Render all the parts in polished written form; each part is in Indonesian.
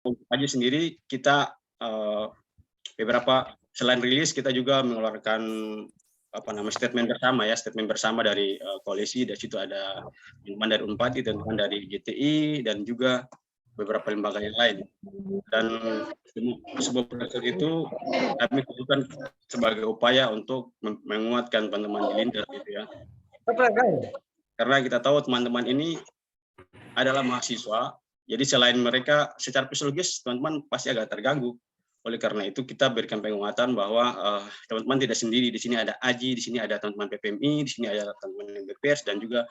Untuk Aji sendiri kita beberapa selain rilis kita juga mengeluarkan statement bersama dari koalisi. Dari situ ada teman dari Unpad, teman dari GTI, dan juga beberapa lembaga yang lain. Dan sebuah proses itu kami lakukan sebagai upaya untuk menguatkan teman-teman di lintas gitu ya. Karena kita tahu teman-teman ini adalah mahasiswa, jadi selain mereka secara psikologis teman-teman pasti agak terganggu. Oleh karena itu kita berikan penguatan bahwa teman-teman tidak sendiri. Di sini ada Aji, di sini ada teman-teman PPMI, di sini ada teman-teman BPS, dan juga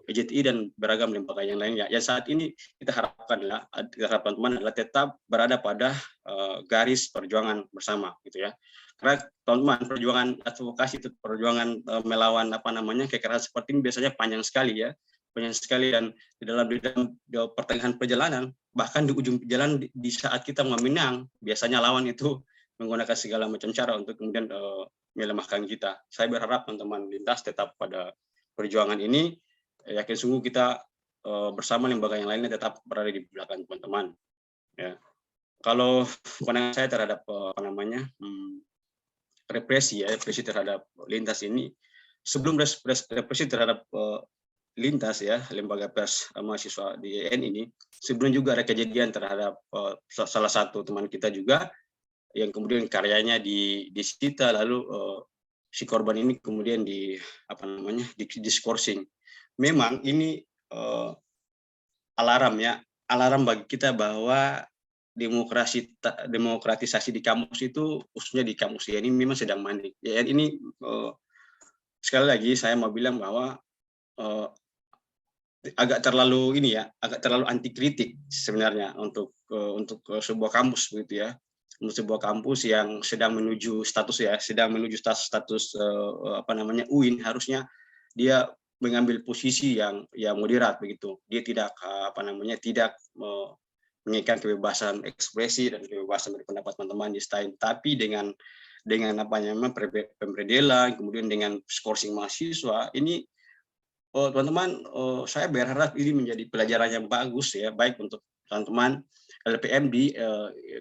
PJTI dan beragam lembaga yang lainnya. Ya saat ini kita harapkan teman-teman adalah tetap berada pada garis perjuangan bersama, gitu ya. Karena teman-teman perjuangan advokasi itu perjuangan melawan kekerasan seperti ini biasanya panjang sekali ya. Dan di dalam pertengahan perjalanan, bahkan di ujung perjalanan di saat kita memenang, biasanya lawan itu menggunakan segala macam cara untuk kemudian melemahkan kita. Saya berharap teman-teman lintas tetap pada perjuangan ini, yakin sungguh kita bersama lembaga yang lainnya tetap berada di belakang teman-teman. Ya. Kalau pandangan saya terhadap represi terhadap lintas ini, sebelum represi terhadap lintas ya, lembaga pers mahasiswa di EN ini, sebelum juga ada kejadian terhadap salah satu teman kita juga yang kemudian karyanya disita, lalu si korban ini kemudian diskorsing. Memang ini alarm bagi kita bahwa demokratisasi di kampus itu, khususnya di kampus ini memang sedang mandek. Ya, ini sekali lagi saya mau bilang bahwa agak terlalu anti kritik sebenarnya untuk sebuah kampus begitu ya. Untuk sebuah kampus yang sedang menuju status UIN, harusnya dia mengambil posisi yang moderat begitu. Dia tidak tidak mengikat kebebasan ekspresi dan kebebasan berpendapat teman-teman di STAIN, tapi dengan pemberedelan, kemudian dengan skorsing mahasiswa ini. Teman-teman, saya berharap ini menjadi pelajaran yang bagus ya, baik untuk teman-teman LPM di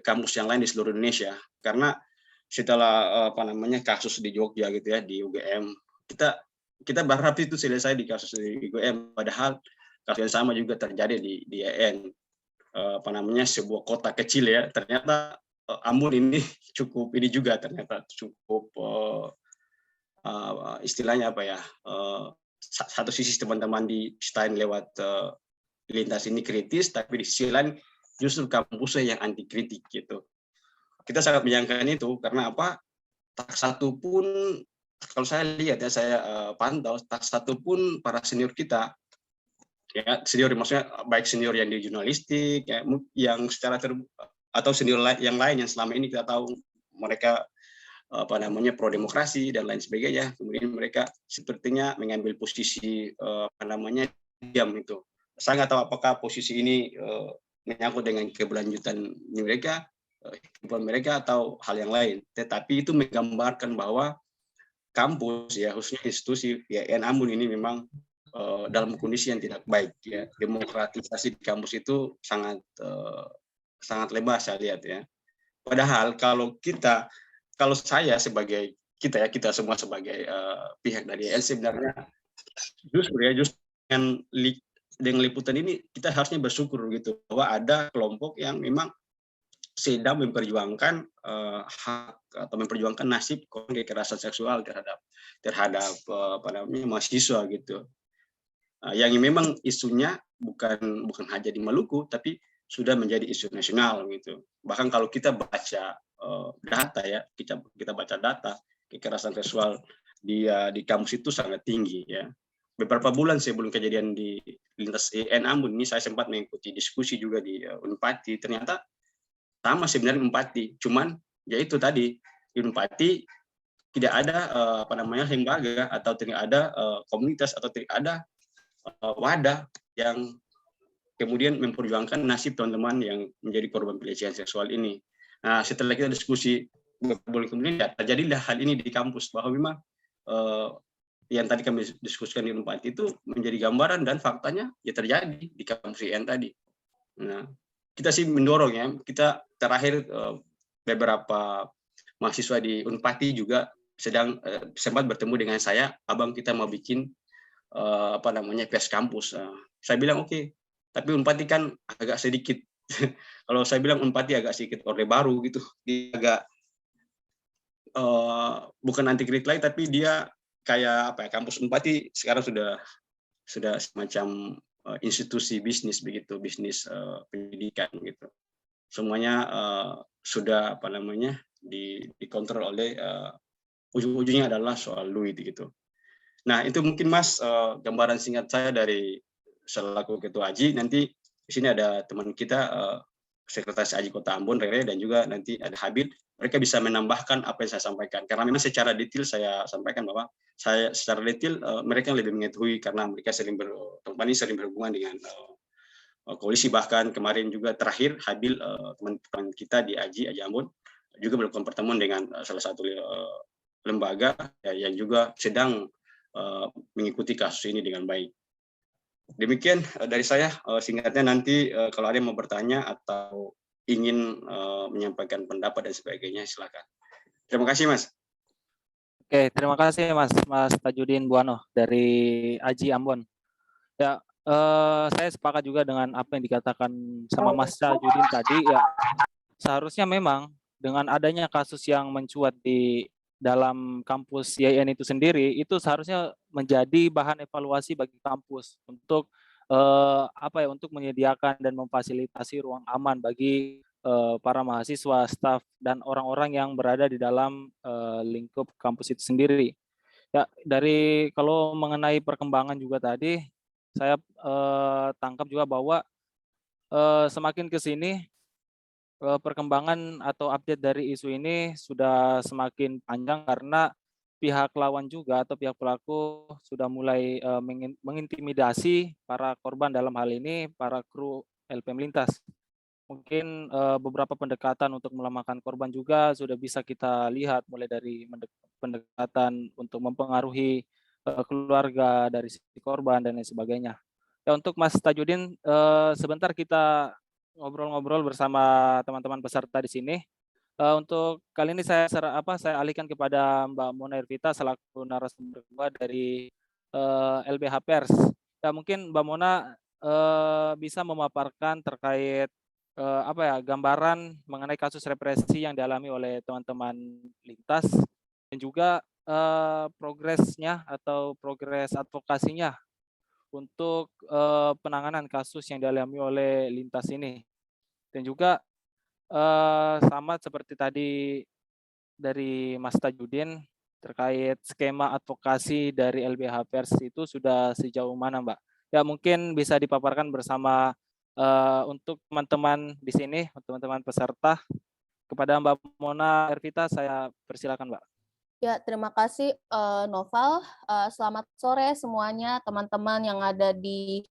kampus yang lain di seluruh Indonesia. Karena setelah kasus di Jogja gitu ya, di UGM, kita berharap itu selesai di kasus di UGM, padahal kasus yang sama juga terjadi di EN. Sebuah kota kecil ya, ternyata Ambon ini cukup istilahnya satu sisi teman-teman di STAIN lewat lintas ini kritis, tapi di sisi lain justru kampusnya yang anti kritik gitu. Kita sangat menyayangkan itu karena tak satu pun, kalau saya lihat ya, saya pantau, tak satu pun para senior kita ya, senior maksudnya baik senior yang di jurnalistik ya, yang secara atau senior yang lain yang selama ini kita tahu mereka pro demokrasi dan lain sebagainya, kemudian mereka sepertinya mengambil posisi diam itu. Saya nggak tahu apakah posisi ini menyangkut dengan keberlanjutan mereka atau hal yang lain, tetapi itu menggambarkan bahwa kampus ya, khususnya institusi ya EN Ambon ini memang dalam kondisi yang tidak baik ya. Demokratisasi di kampus itu sangat lebar saya lihat ya. Padahal kalau kita semua sebagai pihak dari EN sebenarnya justru dengan liputan ini kita harusnya bersyukur gitu bahwa ada kelompok yang memang sedang memperjuangkan hak atau memperjuangkan nasib kekerasan seksual terhadap mahasiswa gitu. Yang memang isunya bukan hanya di Maluku, tapi sudah menjadi isu nasional gitu. Bahkan kalau kita baca data ya, kita baca data kekerasan seksual di kampus itu sangat tinggi ya. Beberapa bulan sebelum kejadian di lintas EN Ambon ini, saya sempat mengikuti diskusi juga di Unpati. Ternyata sama sebenarnya Unpati, cuman ya itu tadi di Unpati tidak ada lembaga atau tidak ada komunitas atau tidak ada wadah yang kemudian memperjuangkan nasib teman-teman yang menjadi korban pelecehan seksual ini. Nah, setelah kita diskusi beberapa kemudian terjadilah hal ini di kampus, bahwa memang yang tadi kami diskusikan di Unpad itu menjadi gambaran dan faktanya ya terjadi di kampus IN tadi. Nah, kita sih mendorong ya, kita terakhir beberapa mahasiswa di Unpati juga sedang sempat bertemu dengan saya, abang kita mau bikin pes kampus. Saya bilang oke, tapi Unpati kan agak sedikit kalau saya bilang Unpati agak sedikit orde baru gitu, dia agak bukan anti kritik lagi, tapi dia kayak kampus Unpati sekarang sudah semacam institusi bisnis begitu, bisnis pendidikan gitu. Semuanya sudah dikontrol oleh ujung-ujungnya adalah soal duit gitu. Nah, itu mungkin Mas gambaran singkat saya dari selaku Ketua AJI. Nanti di sini ada teman kita Sekretaris AJI Kota Ambon, Rere, dan juga nanti ada Habib. Mereka bisa menambahkan apa yang saya sampaikan. Karena memang secara detail saya sampaikan bahwa saya secara detail mereka yang lebih mengetahui karena mereka sering berhubungan dengan koalisi, bahkan kemarin juga terakhir Habib teman-teman kita di AJI Ambon juga melakukan pertemuan dengan salah satu lembaga yang juga sedang mengikuti kasus ini dengan baik. Demikian dari saya, singkatnya nanti kalau ada yang mau bertanya atau ingin menyampaikan pendapat dan sebagainya, silakan. Terima kasih, Mas. Oke, terima kasih Mas Tajudin Buano dari AJI Ambon. Ya, saya sepakat juga dengan apa yang dikatakan sama Mas Tajudin tadi. Ya, seharusnya memang dengan adanya kasus yang mencuat di dalam kampus YIN itu sendiri, itu seharusnya menjadi bahan evaluasi bagi kampus untuk untuk menyediakan dan memfasilitasi ruang aman bagi para mahasiswa, staf, dan orang-orang yang berada di dalam lingkup kampus itu sendiri. Ya, kalau mengenai perkembangan juga tadi, saya tangkap juga bahwa semakin ke sini perkembangan atau update dari isu ini sudah semakin panjang karena pihak lawan juga atau pihak pelaku sudah mulai mengintimidasi para korban, dalam hal ini para kru LPM Lintas. Mungkin beberapa pendekatan untuk melemahkan korban juga sudah bisa kita lihat, mulai dari pendekatan untuk mempengaruhi keluarga dari si korban dan lain sebagainya. Ya, untuk Mas Tajudin, sebentar kita ngobrol-ngobrol bersama teman-teman peserta di sini. Untuk kali ini saya alihkan kepada Mbak Mona Irvita selaku narasumber kedua dari LBH Pers. Ya, mungkin Mbak Mona bisa memaparkan terkait gambaran mengenai kasus represi yang dialami oleh teman-teman Lintas dan juga progresnya atau progres advokasinya untuk penanganan kasus yang dialami oleh Lintas ini. Dan juga sama seperti tadi dari Mas Tajudin terkait skema advokasi dari LBH Pers itu sudah sejauh mana, Mbak? Ya, mungkin bisa dipaparkan bersama untuk teman-teman di sini, teman-teman peserta. Kepada Mbak Mona Ervita, saya persilakan, Mbak. Ya, terima kasih Noval. Selamat sore semuanya, teman-teman yang ada di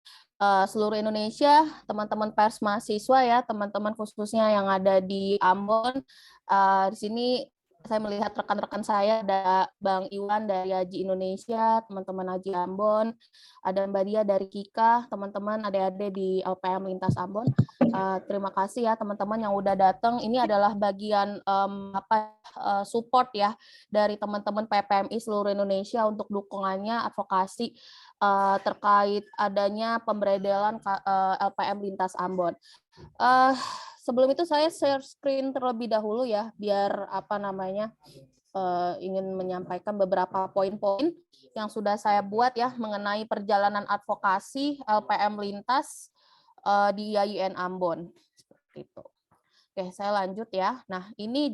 seluruh Indonesia, teman-teman pers mahasiswa ya, teman-teman khususnya yang ada di Ambon. Di sini saya melihat rekan-rekan saya, ada Bang Iwan dari AJI Indonesia, teman-teman AJI Ambon, ada Mbak Dia dari KIKA, teman-teman adik-adik di LPM Lintas Ambon. Terima kasih ya teman-teman yang udah datang. Ini adalah bagian support ya dari teman-teman PPMI seluruh Indonesia untuk dukungannya advokasi terkait adanya pemberedelan LPM Lintas Ambon. Sebelum itu saya share screen terlebih dahulu ya, biar ingin menyampaikan beberapa poin-poin yang sudah saya buat ya mengenai perjalanan advokasi LPM Lintas di YIN Ambon. Seperti itu. Oke, saya lanjut ya. Nah, ini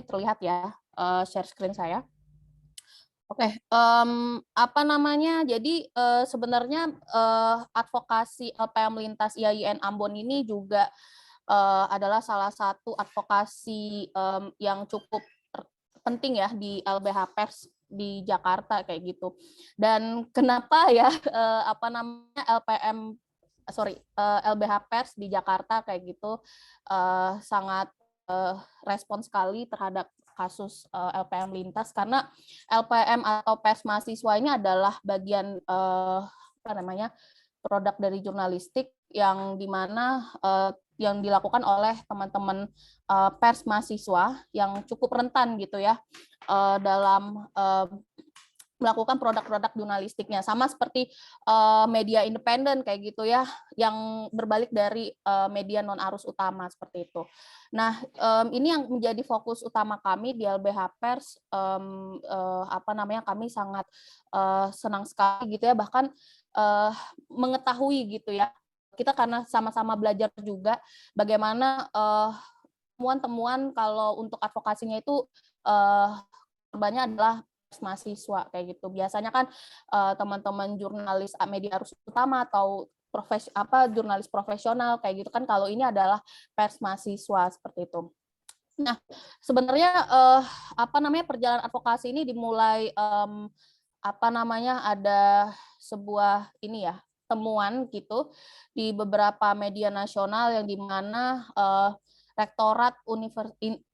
terlihat ya share screen saya. Oke, jadi sebenarnya advokasi LPM Lintas YIN Ambon ini juga adalah salah satu advokasi yang cukup penting ya di LBH Pers di Jakarta kayak gitu. Dan kenapa ya LBH Pers di Jakarta kayak gitu sangat respon sekali terhadap kasus LPM Lintas, karena LPM atau pers mahasiswa ini adalah bagian produk dari jurnalistik yang dimana yang dilakukan oleh teman-teman pers mahasiswa yang cukup rentan gitu ya dalam melakukan produk-produk jurnalistiknya, sama seperti media independen kayak gitu ya, yang berbalik dari media non arus utama seperti itu. Nah, ini yang menjadi fokus utama kami di LBH Pers. Kami sangat senang sekali gitu ya, bahkan mengetahui gitu ya, kita karena sama-sama belajar juga bagaimana temuan-temuan kalau untuk advokasinya itu korbannya adalah mahasiswa kayak gitu. Biasanya kan teman-teman jurnalis media arus utama atau jurnalis profesional kayak gitu kan, kalau ini adalah pers mahasiswa seperti itu. Nah, sebenarnya perjalanan advokasi ini dimulai ada sebuah ini ya, temuan gitu di beberapa media nasional yang di mana Rektorat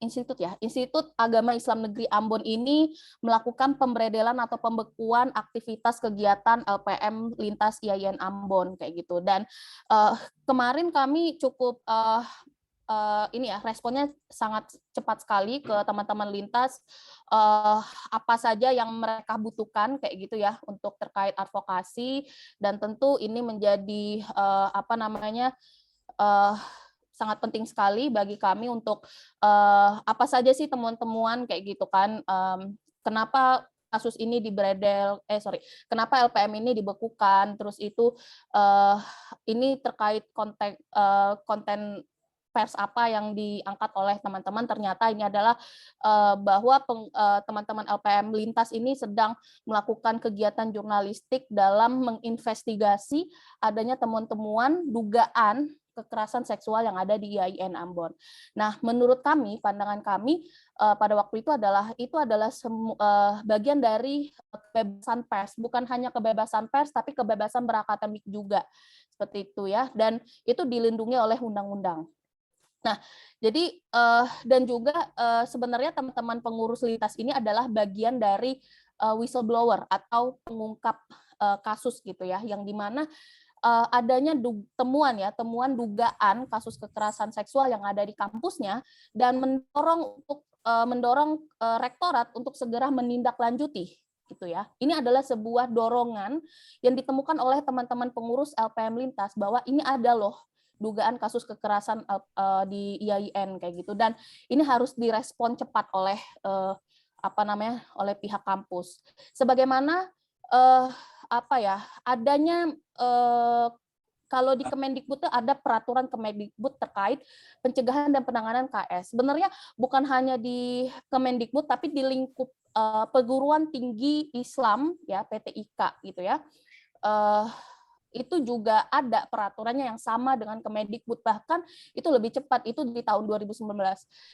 Institut Agama Islam Negeri Ambon ini melakukan pemberedelan atau pembekuan aktivitas kegiatan LPM lintas IAIN Ambon kayak gitu. Dan kemarin kami cukup responnya sangat cepat sekali ke teman-teman lintas, apa saja yang mereka butuhkan kayak gitu ya untuk terkait advokasi, dan tentu ini menjadi sangat penting sekali bagi kami untuk apa saja sih temuan-temuan kayak gitu kan, kenapa kasus ini kenapa LPM ini dibekukan, terus itu ini terkait konten pers apa yang diangkat oleh teman-teman. Ternyata ini adalah bahwa teman-teman LPM Lintas ini sedang melakukan kegiatan jurnalistik dalam menginvestigasi adanya temuan-temuan dugaan kekerasan seksual yang ada di IAIN Ambon. Nah, menurut kami, pandangan kami pada waktu itu adalah bagian dari kebebasan pers, bukan hanya kebebasan pers, tapi kebebasan berakademik juga, seperti itu ya. Dan itu dilindungi oleh undang-undang. Nah, jadi dan juga sebenarnya teman-teman pengurus lintas ini adalah bagian dari whistleblower atau pengungkap kasus gitu ya, yang dimana adanya temuan dugaan kasus kekerasan seksual yang ada di kampusnya, dan mendorong rektorat untuk segera menindaklanjuti gitu ya. Ini adalah sebuah dorongan yang ditemukan oleh teman-teman pengurus LPM Lintas bahwa ini ada loh dugaan kasus kekerasan di IAIN kayak gitu, dan ini harus direspon cepat oleh oleh pihak kampus. Sebagaimana adanya kalau di Kemendikbud ada peraturan Kemendikbud terkait pencegahan dan penanganan KS. Sebenarnya bukan hanya di Kemendikbud, tapi di lingkup perguruan tinggi Islam ya, PTIK gitu ya. Itu juga ada peraturannya yang sama dengan Kemendikbud, bahkan itu lebih cepat, itu di tahun 2019.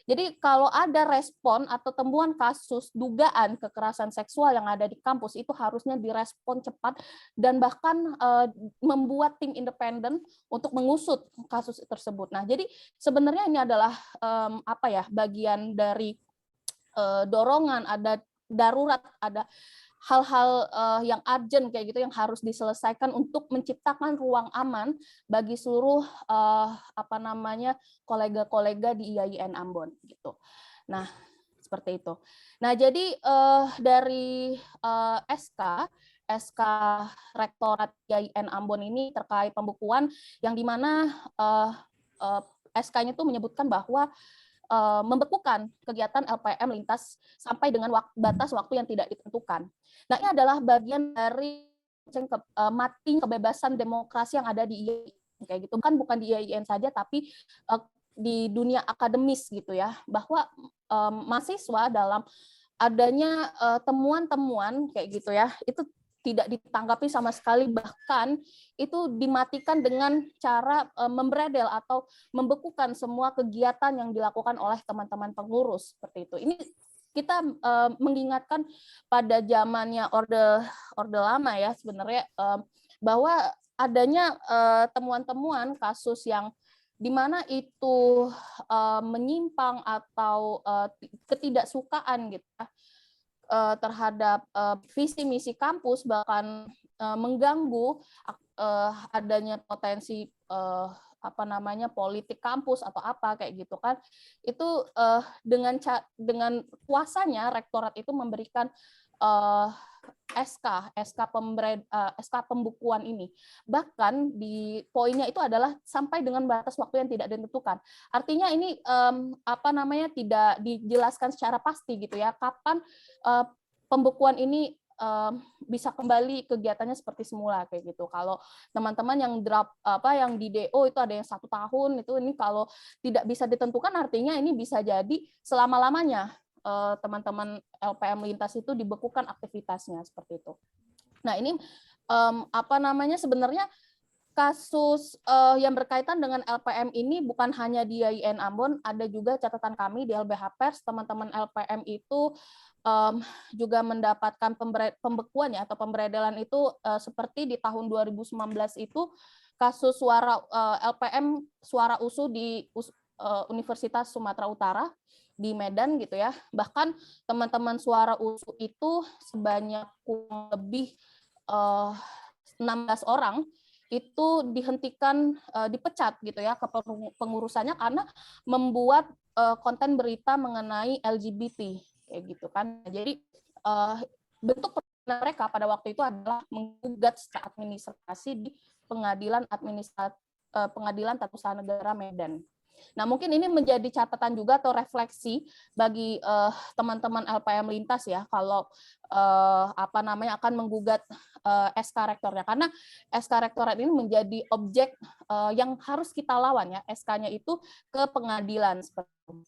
Jadi kalau ada respon atau temuan kasus dugaan kekerasan seksual yang ada di kampus, itu harusnya direspon cepat dan bahkan membuat tim independen untuk mengusut kasus tersebut. Nah, jadi sebenarnya ini adalah bagian dari dorongan, ada darurat, ada hal-hal yang urgent kayak gitu yang harus diselesaikan untuk menciptakan ruang aman bagi seluruh kolega-kolega di IAIN Ambon gitu. Nah, seperti itu. Nah, jadi dari SK Rektorat IAIN Ambon ini terkait pembukuan yang dimana SK-nya itu menyebutkan bahwa membekukan kegiatan LPM Lintas sampai dengan batas waktu yang tidak ditentukan. Nah, ini adalah bagian dari mati kebebasan demokrasi yang ada di IAIN kayak gitu. Kan bukan di IAIN saja, tapi di dunia akademis gitu ya, bahwa mahasiswa dalam adanya temuan-temuan kayak gitu ya, itu tidak ditanggapi sama sekali, bahkan itu dimatikan dengan cara membredel atau membekukan semua kegiatan yang dilakukan oleh teman-teman pengurus seperti itu. Ini kita mengingatkan pada zamannya orde lama ya sebenarnya, bahwa adanya temuan-temuan kasus yang di mana itu menyimpang atau ketidaksukaan gitu ya, terhadap visi misi kampus, bahkan mengganggu adanya potensi apa namanya politik kampus atau apa kayak gitu kan, itu dengan kuasanya rektorat itu memberikan SK pembukuan ini. Bahkan di poinnya itu adalah sampai dengan batas waktu yang tidak ditentukan. Artinya ini apa namanya tidak dijelaskan secara pasti gitu ya, kapan pembukuan ini bisa kembali kegiatannya seperti semula kayak gitu. Kalau teman-teman yang yang di DO itu ada yang 1 tahun itu, ini kalau tidak bisa ditentukan artinya ini bisa jadi selama-lamanya teman-teman LPM Lintas itu dibekukan aktivitasnya seperti itu. Nah ini apa namanya sebenarnya kasus yang berkaitan dengan LPM ini bukan hanya di IAIN Ambon, ada juga catatan kami di LBH Pers, teman-teman LPM itu juga mendapatkan pembekuan ya atau pemberedelan itu seperti di tahun 2019 itu kasus suara LPM suara USU di Universitas Sumatera Utara di Medan gitu ya. Bahkan teman-teman suara USU itu sebanyak lebih 16 orang itu dihentikan, dipecat gitu ya ke pengurusannya karena membuat konten berita mengenai LGBT kayak gitu kan. Jadi bentuk perlawanan mereka pada waktu itu adalah menggugat secara administrasi di Pengadilan Tata Usaha Negara Medan. Nah, mungkin ini menjadi catatan juga atau refleksi bagi teman-teman LPM Lintas ya, kalau apa namanya akan menggugat SK rektornya, karena SK rektorat ini menjadi objek yang harus kita lawan ya, SK-nya itu ke pengadilan seperti itu.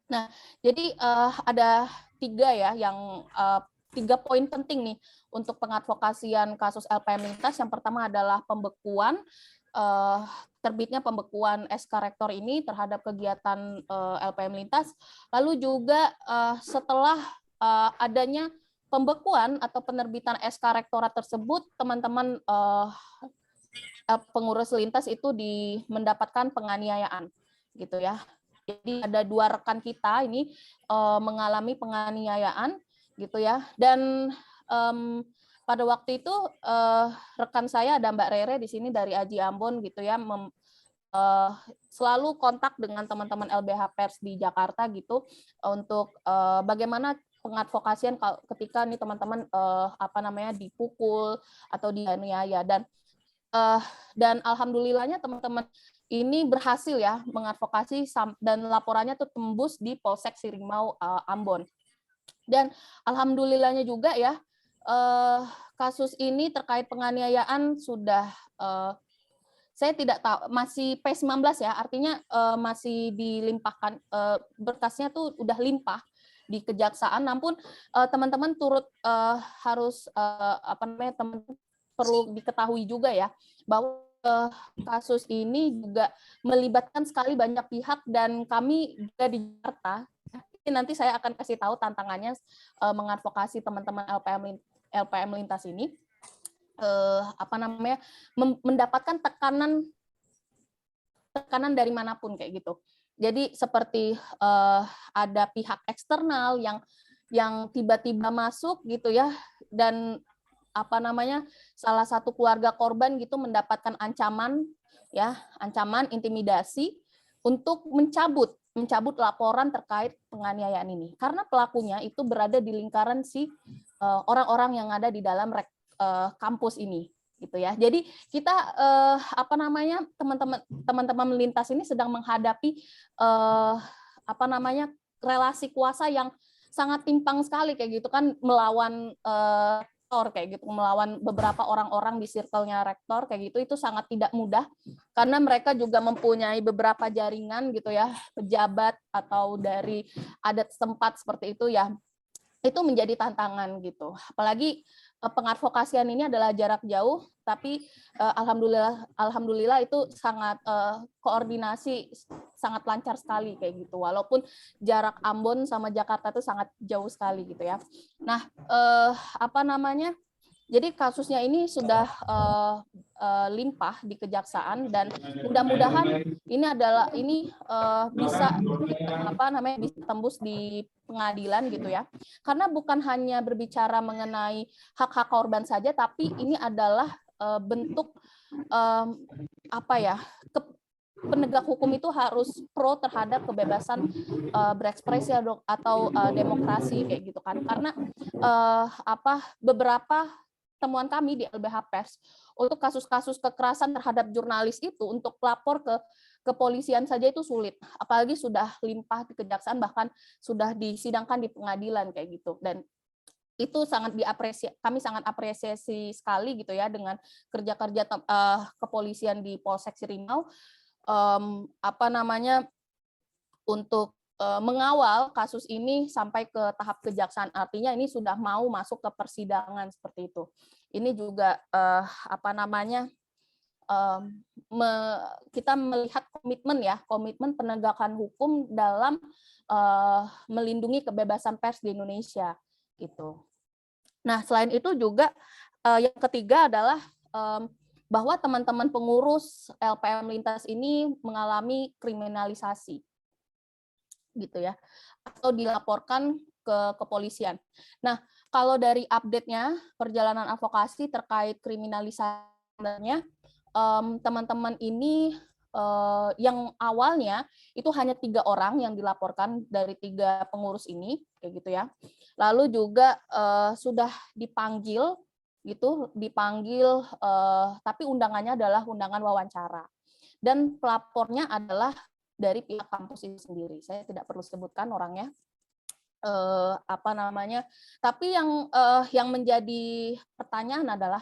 Nah, jadi ada 3 ya yang 3 poin penting nih untuk pengadvokasian kasus LPM Lintas. Yang pertama adalah pembekuan, terbitnya pembekuan SK rektor ini terhadap kegiatan LPM Lintas. Lalu juga setelah adanya pembekuan atau penerbitan SK rektorat tersebut, teman-teman pengurus lintas itu mendapatkan penganiayaan gitu ya. Jadi ada 2 rekan kita ini mengalami penganiayaan gitu ya. Dan pada waktu itu rekan saya ada Mbak Rere di sini dari Aji Ambon gitu ya, selalu kontak dengan teman-teman LBH Pers di Jakarta gitu untuk bagaimana pengadvokasian ketika nih teman-teman apa namanya dipukul atau dianiaya, dan alhamdulillahnya teman-teman ini berhasil ya mengadvokasi dan laporannya tuh tembus di Polsek Sirimau Ambon. Dan alhamdulillahnya juga ya kasus ini terkait penganiayaan sudah saya tidak tahu, masih P19 ya, artinya masih dilimpahkan berkasnya tuh udah limpah di kejaksaan, namun teman-teman turut harus apa namanya teman-teman perlu diketahui juga ya bahwa kasus ini juga melibatkan sekali banyak pihak, dan kami juga di Jakarta nanti saya akan kasih tahu tantangannya mengadvokasi teman-teman LPM Lintas ini apa namanya mendapatkan tekanan dari manapun kayak gitu. Jadi seperti ada pihak eksternal yang tiba-tiba masuk gitu ya, dan apa namanya salah satu keluarga korban gitu mendapatkan ancaman intimidasi untuk mencabut laporan terkait penganiayaan ini, karena pelakunya itu berada di lingkaran orang-orang yang ada di dalam kampus ini gitu ya. Jadi kita apa namanya teman-teman lintas ini sedang menghadapi apa namanya relasi kuasa yang sangat timpang sekali kayak gitu kan, melawan rektor kayak gitu, melawan beberapa orang-orang di circle-nya rektor kayak gitu, itu sangat tidak mudah karena mereka juga mempunyai beberapa jaringan gitu ya, pejabat atau dari adat setempat seperti itu ya. Itu menjadi tantangan gitu. Apalagi pengadvokasian ini adalah jarak jauh, tapi alhamdulillah itu sangat koordinasi sangat lancar sekali kayak gitu. Walaupun jarak Ambon sama Jakarta itu sangat jauh sekali gitu ya. Nah, apa namanya? Jadi kasusnya ini sudah limpah di kejaksaan, dan mudah-mudahan ini bisa bisa tembus di pengadilan gitu ya. Karena bukan hanya berbicara mengenai hak-hak korban saja, tapi ini adalah bentuk penegak hukum itu harus pro terhadap kebebasan berekspresi atau demokrasi kayak gitu kan. Karena beberapa temuan kami di LBH Pers untuk kasus-kasus kekerasan terhadap jurnalis itu untuk lapor ke kepolisian saja itu sulit, apalagi sudah limpah di kejaksaan, bahkan sudah disidangkan di pengadilan kayak gitu. Dan itu sangat kami sangat apresiasi sekali gitu ya dengan kerja-kerja kepolisian di Polsek Sirimau untuk mengawal kasus ini sampai ke tahap kejaksaan. Artinya ini sudah mau masuk ke persidangan seperti itu. Ini juga kita melihat komitmen penegakan hukum dalam melindungi kebebasan pers di Indonesia gitu. Nah, selain itu juga yang ketiga adalah bahwa teman-teman pengurus LPM Lintas ini mengalami kriminalisasi gitu ya, atau dilaporkan ke kepolisian. Nah, kalau dari update-nya perjalanan advokasi terkait kriminalisasinya, teman-teman ini yang awalnya itu hanya 3 orang yang dilaporkan dari 3 pengurus ini, kayak gitu ya. Lalu juga sudah dipanggil, tapi undangannya adalah undangan wawancara. Dan pelapornya adalah dari pihak kampus itu sendiri. Saya tidak perlu sebutkan orangnya. Tapi yang menjadi pertanyaan adalah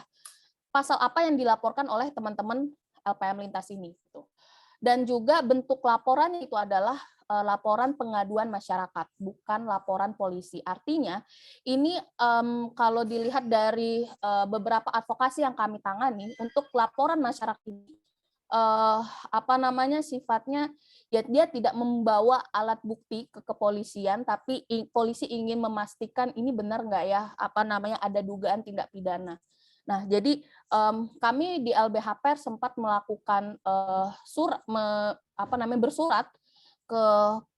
pasal apa yang dilaporkan oleh teman-teman LPM Lintas ini. Dan juga bentuk laporan itu adalah laporan pengaduan masyarakat, bukan laporan polisi. Artinya ini kalau dilihat dari beberapa advokasi yang kami tangani untuk laporan masyarakat ini, sifatnya ya dia tidak membawa alat bukti ke kepolisian, tapi polisi ingin memastikan ini benar nggak ya ada dugaan tindak pidana. Nah, jadi kami di LBH Pers sempat melakukan bersurat ke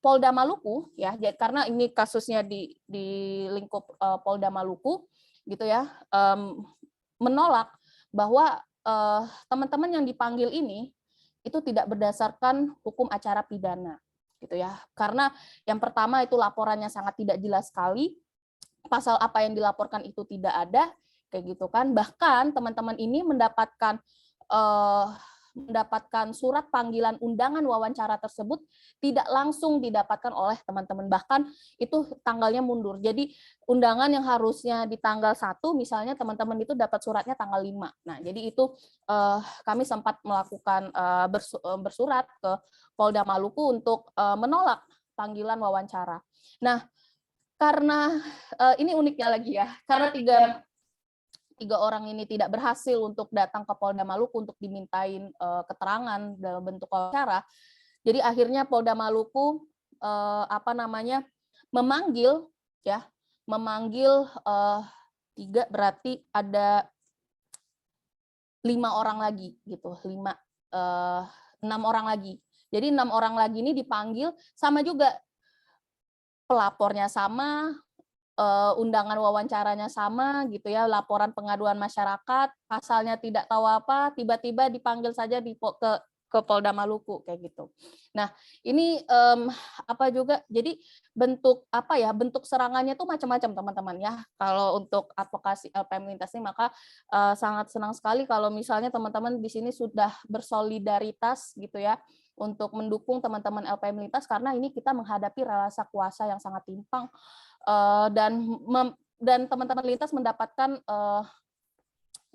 Polda Maluku ya, karena ini kasusnya di lingkup Polda Maluku gitu ya, menolak bahwa teman-teman yang dipanggil ini itu tidak berdasarkan hukum acara pidana gitu ya. Karena yang pertama itu laporannya sangat tidak jelas sekali, pasal apa yang dilaporkan itu tidak ada kayak gitu kan. Bahkan teman-teman ini mendapatkan surat panggilan undangan wawancara tersebut tidak langsung didapatkan oleh teman-teman, bahkan itu tanggalnya mundur. Jadi undangan yang harusnya di tanggal 1 misalnya teman-teman itu dapat suratnya tanggal 5. Nah, jadi itu kami sempat melakukan bersurat ke Polda Maluku untuk menolak panggilan wawancara. Nah, karena ini uniknya lagi ya, karena tiga orang ini tidak berhasil untuk datang ke Polda Maluku untuk dimintain keterangan dalam bentuk wawancara. Jadi akhirnya Polda Maluku memanggil 3, berarti ada 5 orang lagi gitu, 6 orang lagi. Jadi 6 orang lagi ini dipanggil, sama juga pelapornya sama, undangan wawancaranya sama gitu ya, laporan pengaduan masyarakat, pasalnya tidak tahu apa, tiba-tiba dipanggil saja ke Polda Maluku kayak gitu. Nah, ini jadi bentuk bentuk serangannya tuh macam-macam teman-teman ya. Kalau untuk advokasi LPM Lintas ini, maka sangat senang sekali kalau misalnya teman-teman di sini sudah bersolidaritas gitu ya untuk mendukung teman-teman LPM Lintas, karena ini kita menghadapi relasi kuasa yang sangat timpang. Dan teman-teman lintas mendapatkan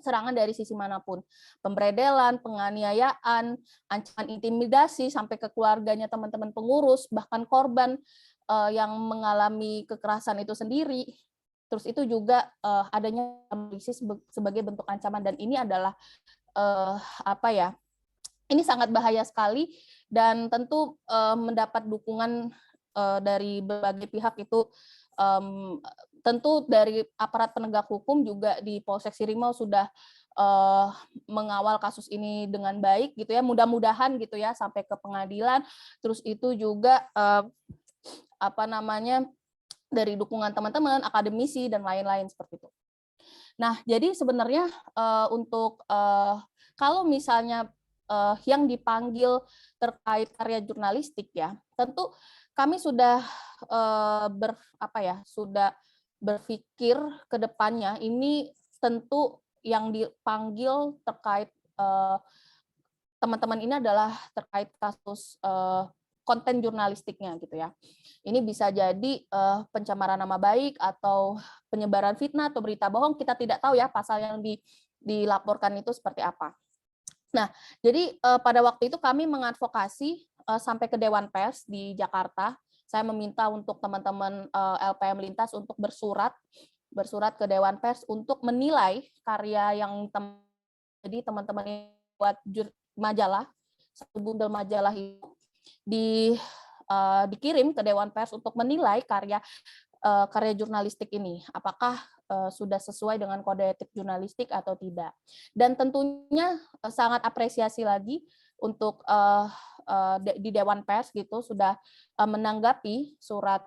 serangan dari sisi manapun, pemberedelan, penganiayaan, ancaman intimidasi sampai ke keluarganya teman-teman pengurus, bahkan korban yang mengalami kekerasan itu sendiri. Terus itu juga adanya polisi sebagai bentuk ancaman, dan ini adalah ini sangat bahaya sekali, dan tentu mendapat dukungan dari berbagai pihak itu. Tentu dari aparat penegak hukum juga di Polsek Sirimau sudah mengawal kasus ini dengan baik gitu ya, mudah-mudahan gitu ya sampai ke pengadilan. Terus itu juga dari dukungan teman-teman akademisi dan lain-lain seperti itu. Nah, jadi sebenarnya untuk kalau misalnya yang dipanggil terkait karya jurnalistik ya, tentu kami sudah sudah berpikir ke depannya ini tentu yang dipanggil terkait teman-teman ini adalah terkait kasus konten jurnalistiknya gitu ya. Ini bisa jadi pencemaran nama baik atau penyebaran fitnah atau berita bohong, kita tidak tahu ya pasal yang dilaporkan itu seperti apa. Nah, jadi pada waktu itu kami mengadvokasi sampai ke Dewan Pers di Jakarta. Saya meminta untuk teman-teman LPM Lintas untuk bersurat ke Dewan Pers untuk menilai karya yang jadi teman-teman yang buat majalah, satu bundel majalah itu dikirim ke Dewan Pers untuk menilai karya jurnalistik ini, apakah sudah sesuai dengan kode etik jurnalistik atau tidak. Dan tentunya sangat apresiasi lagi untuk di Dewan Pers gitu sudah menanggapi surat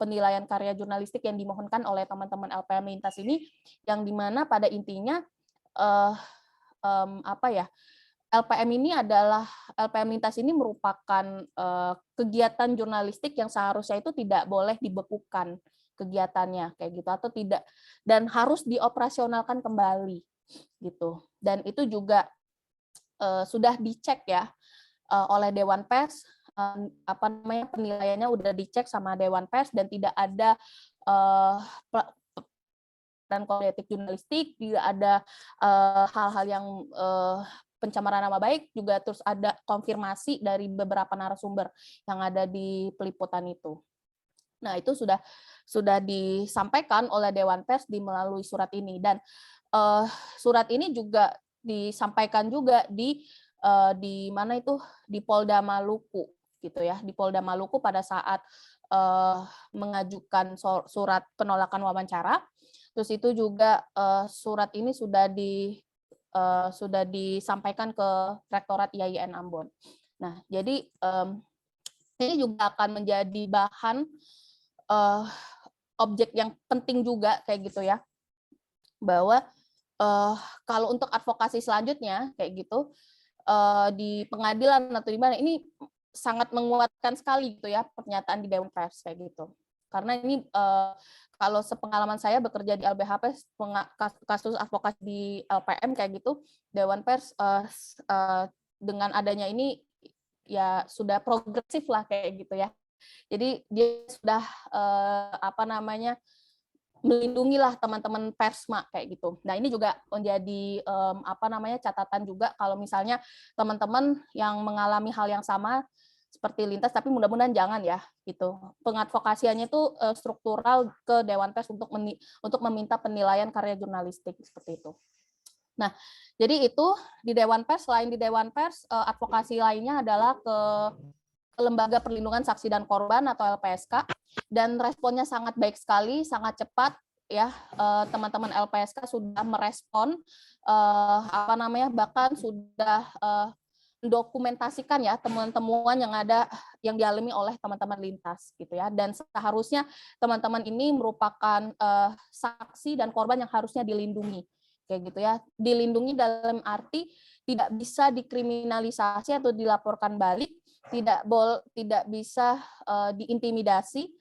penilaian karya jurnalistik yang dimohonkan oleh teman-teman LPM Lintas ini, yang dimana pada intinya LPM Lintas ini merupakan kegiatan jurnalistik yang seharusnya itu tidak boleh dibekukan kegiatannya kayak gitu atau tidak, dan harus dioperasionalkan kembali gitu. Dan itu juga sudah dicek ya oleh Dewan Pers, penilaiannya udah dicek sama Dewan Pers dan tidak ada dan kode etik jurnalistik, tidak ada hal-hal yang pencemaran nama baik, juga terus ada konfirmasi dari beberapa narasumber yang ada di peliputan itu. Nah, itu sudah disampaikan oleh Dewan Pers melalui surat ini, dan surat ini juga disampaikan juga di mana itu di Polda Maluku gitu ya, di Polda Maluku pada saat mengajukan surat penolakan wawancara. Terus itu juga surat ini sudah disampaikan ke Rektorat IAIN Ambon. Nah, jadi ini juga akan menjadi bahan objek yang penting juga kayak gitu ya, bahwa kalau untuk advokasi selanjutnya kayak gitu di pengadilan atau di mana, ini sangat menguatkan sekali gitu ya pernyataan di Dewan Pers kayak gitu. Karena ini kalau sepengalaman saya bekerja di LBHP, kasus advokasi di LPM kayak gitu, Dewan Pers dengan adanya ini ya sudah progresif lah kayak gitu ya. Jadi dia sudah melindungilah teman-teman persma kayak gitu. Nah, ini juga menjadi catatan juga kalau misalnya teman-teman yang mengalami hal yang sama seperti Lintas, tapi mudah-mudahan jangan ya gitu. Pengadvokasiannya itu struktural ke Dewan Pers untuk meminta penilaian karya jurnalistik seperti itu. Nah, jadi itu di Dewan Pers. Selain di Dewan Pers, advokasi lainnya adalah ke Lembaga Perlindungan Saksi dan Korban atau LPSK, dan responnya sangat baik sekali, sangat cepat ya. Teman-teman LPSK sudah merespon bahkan sudah mendokumentasikan ya temuan-temuan yang dialami oleh teman-teman Lintas gitu ya, dan seharusnya teman-teman ini merupakan saksi dan korban yang harusnya dilindungi kayak gitu ya. Dilindungi dalam arti tidak bisa dikriminalisasi atau dilaporkan balik, tidak bisa diintimidasi,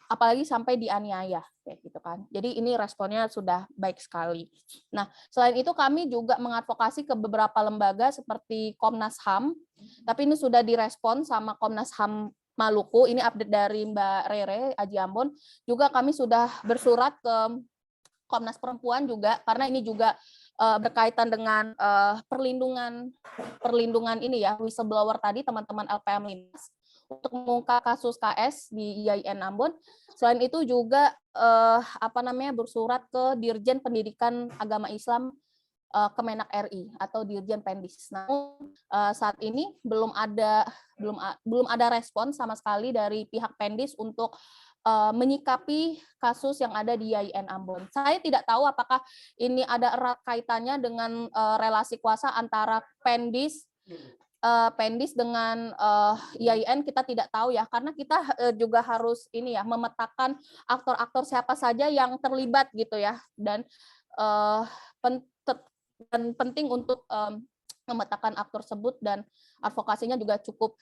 apalagi sampai dianiaya kayak gitu kan. Jadi ini responnya sudah baik sekali. Nah, selain itu kami juga mengadvokasi ke beberapa lembaga seperti Komnas HAM, tapi ini sudah direspon sama Komnas HAM Maluku. Ini update dari Mbak Rere Aji Ambon. Juga kami sudah bersurat ke Komnas Perempuan juga, karena ini juga berkaitan dengan perlindungan ini ya, whistleblower tadi, teman-teman LPM Lintas, untuk mengungkap kasus KS di IAIN Ambon. Selain itu juga bersurat ke Dirjen Pendidikan Agama Islam Kemenak RI atau Dirjen Pendis. Namun saat ini belum ada respon sama sekali dari pihak Pendis untuk menyikapi kasus yang ada di IAIN Ambon. Saya tidak tahu apakah ini ada erat kaitannya dengan relasi kuasa antara Pendis dengan IAIN, kita tidak tahu ya, karena kita juga harus ini ya memetakan aktor-aktor siapa saja yang terlibat gitu ya, dan penting untuk memetakan aktor tersebut, dan advokasinya juga cukup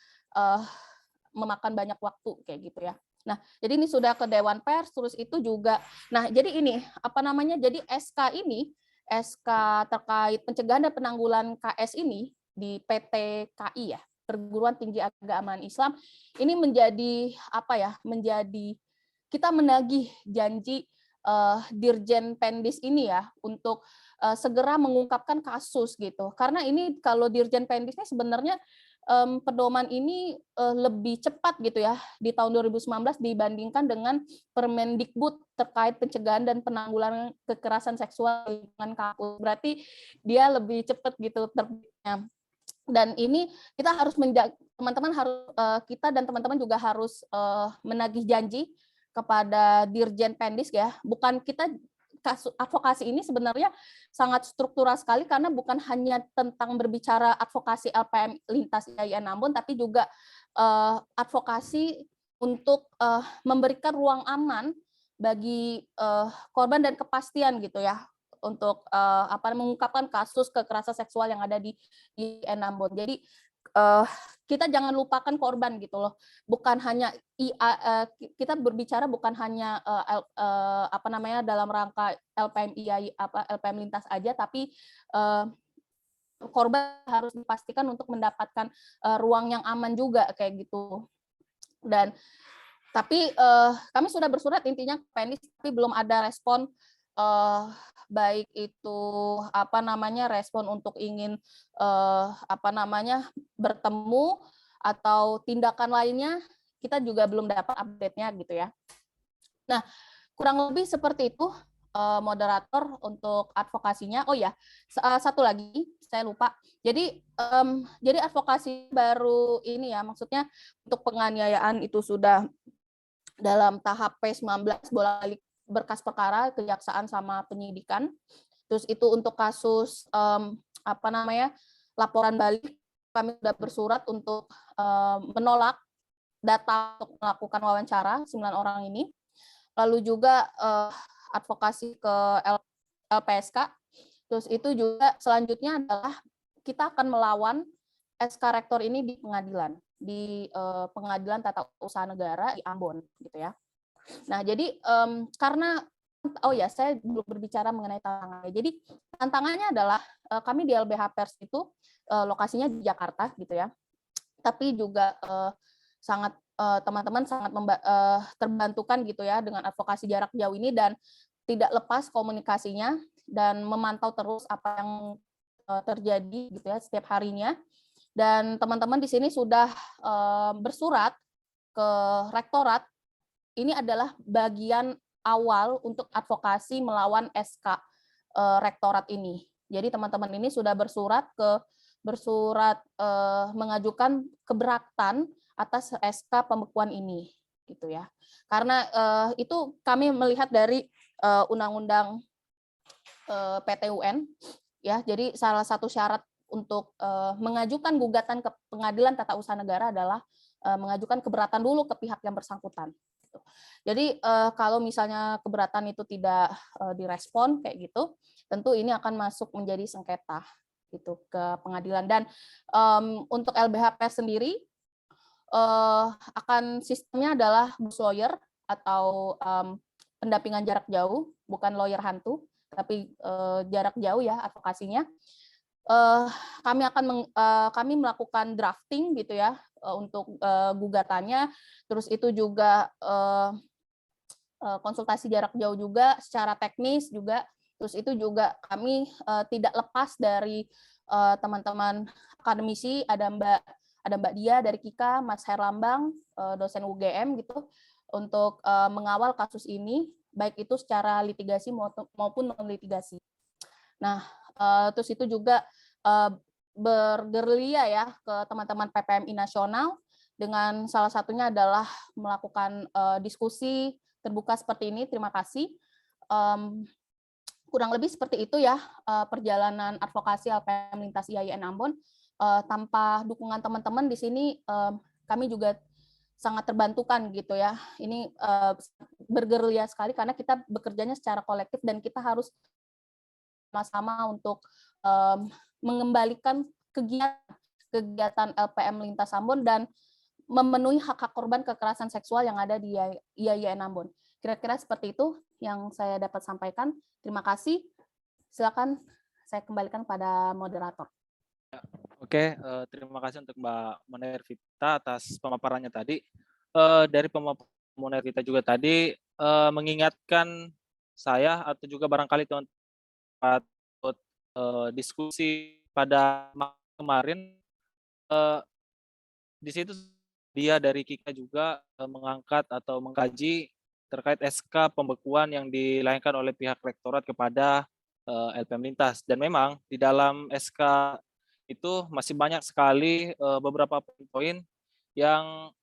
memakan banyak waktu kayak gitu ya. Nah, jadi ini sudah ke Dewan Pers, terus itu juga, nah jadi ini apa namanya, jadi SK ini, SK terkait pencegahan dan penanggulangan KS ini di PTKI ya, Perguruan Tinggi Keagamaan Islam, ini menjadi apa ya, menjadi kita menagih janji Dirjen Pendis ini ya untuk segera mengungkapkan kasus gitu. Karena ini kalau Dirjen Pendis ini sebenarnya pedoman ini lebih cepat gitu ya di tahun 2019 dibandingkan dengan Permendikbud terkait pencegahan dan penanggulangan kekerasan seksual di lingkungan kampus. Berarti dia lebih cepat gitu terbitnya. Dan ini kita harus menjaga, teman-teman harus kita dan teman-teman juga harus menagih janji kepada Dirjen Pendis ya. Bukan kita, kasus advokasi ini sebenarnya sangat struktural sekali karena bukan hanya tentang berbicara advokasi LPM lintas IAIN Ambon, tapi juga advokasi untuk memberikan ruang aman bagi korban dan kepastian gitu ya, untuk mengungkapkan kasus kekerasan seksual yang ada di IAIN Ambon. Jadi kita jangan lupakan korban gitu loh. Bukan hanya kita berbicara bukan hanya dalam rangka LPM IAI LPM lintas aja, tapi korban harus dipastikan untuk mendapatkan ruang yang aman juga kayak gitu. Dan tapi kami sudah bersurat intinya ke Pendis, tapi belum ada respon, baik itu respon untuk ingin bertemu atau tindakan lainnya, kita juga belum dapat update-nya gitu ya. Nah, kurang lebih seperti itu moderator untuk advokasinya. Oh ya, satu lagi saya lupa. Jadi advokasi baru ini ya, maksudnya untuk penganiayaan itu sudah dalam tahap P19 bolak-balik berkas perkara kejaksaan sama penyidikan. Terus itu untuk kasus laporan balik, kami sudah bersurat untuk menolak data untuk melakukan wawancara 9 orang ini. Lalu juga advokasi ke LPSK. Terus itu juga selanjutnya adalah kita akan melawan SK Rektor ini di pengadilan, di Pengadilan Tata Usaha Negara di Ambon gitu ya. Nah, jadi karena saya belum berbicara mengenai tantangannya. Jadi tantangannya adalah kami di LBH Pers itu lokasinya di Jakarta gitu ya. Tapi juga sangat teman-teman sangat terbantukan gitu ya dengan advokasi jarak jauh ini, dan tidak lepas komunikasinya dan memantau terus apa yang terjadi gitu ya setiap harinya. Dan teman-teman di sini sudah bersurat ke rektorat. Ini adalah bagian awal untuk advokasi melawan SK rektorat ini. Jadi teman-teman ini sudah bersurat mengajukan keberatan atas SK pembekuan ini gitu ya. Karena itu kami melihat dari undang-undang PT-UN ya. Jadi salah satu syarat untuk mengajukan gugatan ke Pengadilan Tata Usaha Negara adalah mengajukan keberatan dulu ke pihak yang bersangkutan. Jadi kalau misalnya keberatan itu tidak direspon kayak gitu, tentu ini akan masuk menjadi sengketa gitu ke pengadilan. Dan untuk LBH Pers sendiri akan sistemnya adalah bus lawyer atau pendampingan jarak jauh, bukan lawyer hantu, tapi jarak jauh ya advokasinya. Kami melakukan drafting gitu ya untuk gugatannya, terus itu juga konsultasi jarak jauh juga secara teknis juga, terus itu juga kami tidak lepas dari teman-teman akademisi, ada Mbak Dia dari KIKA, Mas Herlambang dosen UGM gitu, untuk mengawal kasus ini baik itu secara litigasi maupun non litigasi. Nah, terus itu juga bergerilya ya ke teman-teman PPMI nasional, dengan salah satunya adalah melakukan diskusi terbuka seperti ini. Terima kasih. Kurang lebih seperti itu ya perjalanan advokasi LPM lintas IAIN Ambon. Tanpa dukungan teman-teman di sini kami juga sangat terbantukan gitu ya. Ini bergerilya sekali karena kita bekerjanya secara kolektif dan kita harus sama-sama untuk mengembalikan kegiatan LPM Lintas Ambon dan memenuhi hak-hak korban kekerasan seksual yang ada di IAIN Ambon. Kira-kira seperti itu yang saya dapat sampaikan. Terima kasih. Silakan saya kembalikan pada moderator. Oke, terima kasih untuk Mbak Monervita atas pemaparannya tadi. Dari pemaparan Monervita juga tadi mengingatkan saya atau juga barangkali teman-teman diskusi pada kemarin, di situ dia dari Kika juga mengangkat atau mengkaji terkait SK pembekuan yang dilayangkan oleh pihak rektorat kepada LPM Lintas. Dan memang di dalam SK itu masih banyak sekali beberapa poin yang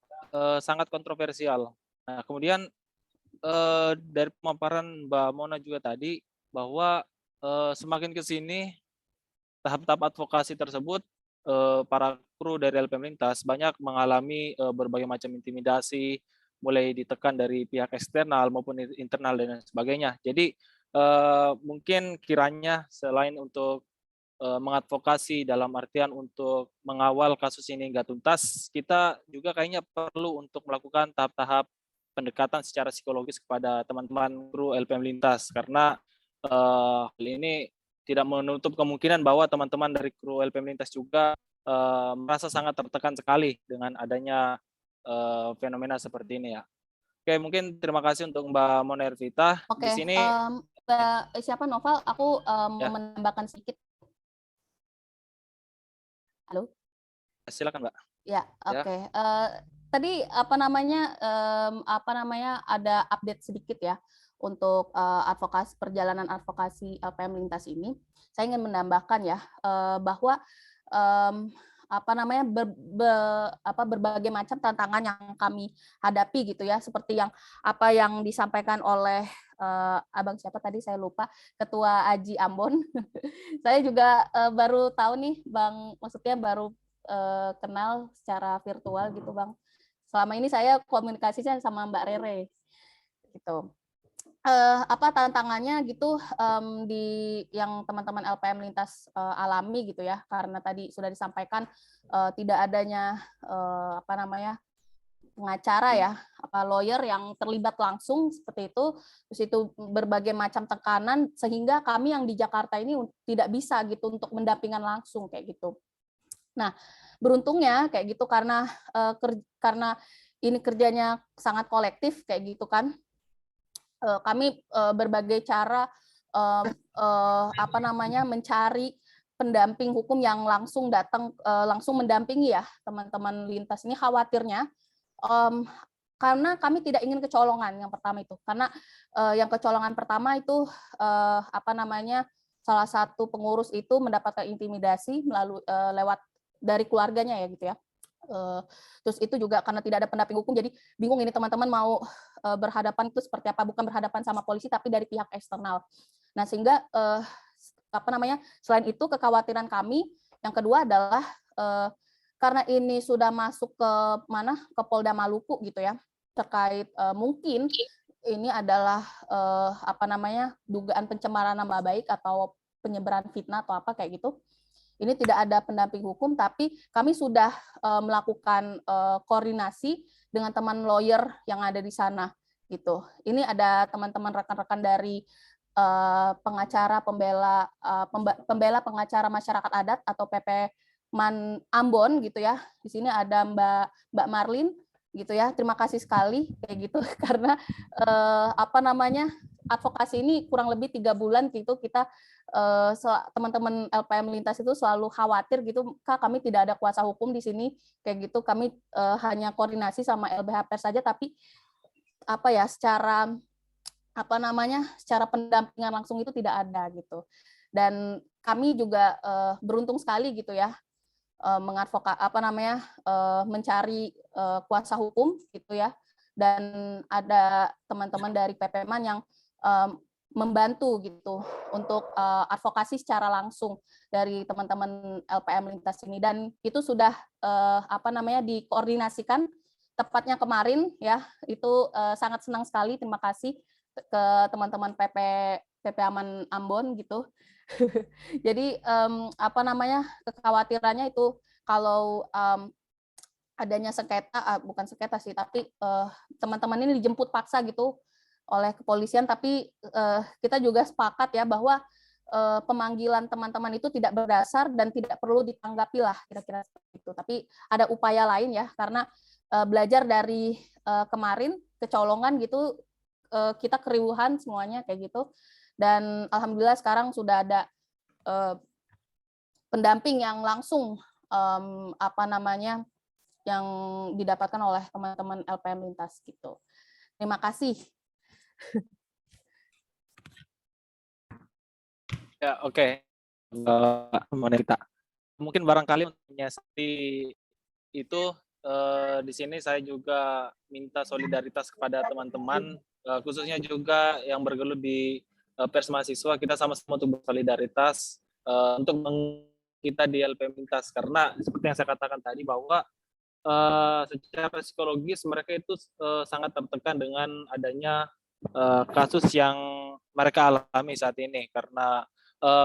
sangat kontroversial. Nah, kemudian dari pemaparan Mbak Mona juga tadi bahwa semakin ke sini tahap-tahap advokasi tersebut para kru dari LPM Lintas banyak mengalami berbagai macam intimidasi, mulai ditekan dari pihak eksternal maupun internal dan sebagainya. Jadi mungkin kiranya selain untuk mengadvokasi dalam artian untuk mengawal kasus ini hingga tuntas, kita juga kayaknya perlu untuk melakukan tahap-tahap pendekatan secara psikologis kepada teman-teman kru LPM Lintas, karena hal ini tidak menutup kemungkinan bahwa teman-teman dari kru LPM Lintas juga merasa sangat tertekan sekali dengan adanya fenomena seperti ini ya. Oke, mungkin terima kasih untuk Mbak Monervita. Oke, Di sini siapa Noval? Aku ya. menambahkan sedikit. Halo. Silakan Mbak. Ya, oke. Tadi apa namanya ada update sedikit ya untuk advokasi perjalanan advokasi LPM Lintas ini. Saya ingin menambahkan ya bahwa berbagai macam tantangan yang kami hadapi gitu ya, seperti yang apa yang disampaikan oleh Abang siapa tadi saya lupa, Ketua Aji Ambon. Saya juga baru tahu nih Bang, maksudnya baru kenal secara virtual gitu Bang. Selama ini saya komunikasinya sama Mbak Rere gitu. Apa tantangannya gitu di yang teman-teman LPM Lintas alami gitu ya, karena tadi sudah disampaikan tidak adanya pengacara ya, lawyer yang terlibat langsung seperti itu, terus itu berbagai macam tekanan sehingga kami yang di Jakarta ini tidak bisa gitu untuk mendampingan langsung kayak gitu. Nah, beruntungnya kayak gitu karena ini kerjanya sangat kolektif kayak gitu kan. Kami berbagai cara mencari pendamping hukum yang langsung datang langsung mendampingi ya teman-teman lintas ini. Khawatirnya karena kami tidak ingin kecolongan yang pertama itu, karena yang kecolongan pertama itu salah satu pengurus itu mendapatkan intimidasi melalui lewat dari keluarganya ya gitu ya. Terus itu juga karena tidak ada pendamping hukum, jadi bingung ini teman-teman mau berhadapan itu seperti apa, bukan berhadapan sama polisi tapi dari pihak eksternal. Nah sehingga selain itu kekhawatiran kami yang kedua adalah karena ini sudah masuk ke Polda Maluku gitu ya, terkait mungkin ini adalah dugaan pencemaran nama baik atau penyebaran fitnah atau apa kayak gitu. Ini tidak ada pendamping hukum, tapi kami sudah melakukan koordinasi dengan teman lawyer yang ada di sana gitu. Ini ada teman-teman rekan-rekan dari pengacara pembela pengacara masyarakat adat atau PP-Man Ambon gitu ya. Di sini ada Mbak Marlin gitu ya. Terima kasih sekali kayak gitu karena advokasi ini kurang lebih 3 bulan gitu kita teman-teman LPM Lintas itu selalu khawatir gitu, Kak, kami tidak ada kuasa hukum di sini kayak gitu, kami hanya koordinasi sama LBH Pers saja, tapi secara secara pendampingan langsung itu tidak ada gitu. Dan kami juga beruntung sekali gitu ya mencari kuasa hukum gitu ya, dan ada teman-teman dari PP-Man yang membantu gitu untuk advokasi secara langsung dari teman-teman LPM Lintas ini, dan itu sudah dikoordinasikan tepatnya kemarin ya. Itu sangat senang sekali, terima kasih ke teman-teman PP Aman Ambon gitu. Jadi apa namanya, kekhawatirannya itu kalau adanya sengketa, bukan sengketa sih, tapi teman-teman ini dijemput paksa gitu oleh kepolisian, tapi kita juga sepakat ya bahwa pemanggilan teman-teman itu tidak berdasar dan tidak perlu ditanggapi lah, kira-kira seperti itu. Tapi ada upaya lain ya, karena belajar dari kemarin kecolongan gitu, kita keriuhan semuanya kayak gitu. Dan alhamdulillah sekarang sudah ada pendamping yang langsung apa namanya, yang didapatkan oleh teman-teman LPM Lintas gitu. Terima kasih. Ya, oke. Monita. Mungkin barangkali untuk menyiasati itu di sini saya juga minta solidaritas kepada teman-teman, khususnya juga yang bergelut di pers mahasiswa. Kita sama-sama untuk bersolidaritas untuk kita di LPM Lintas, karena seperti yang saya katakan tadi bahwa secara psikologis mereka itu sangat tertekan dengan adanya kasus yang mereka alami saat ini, karena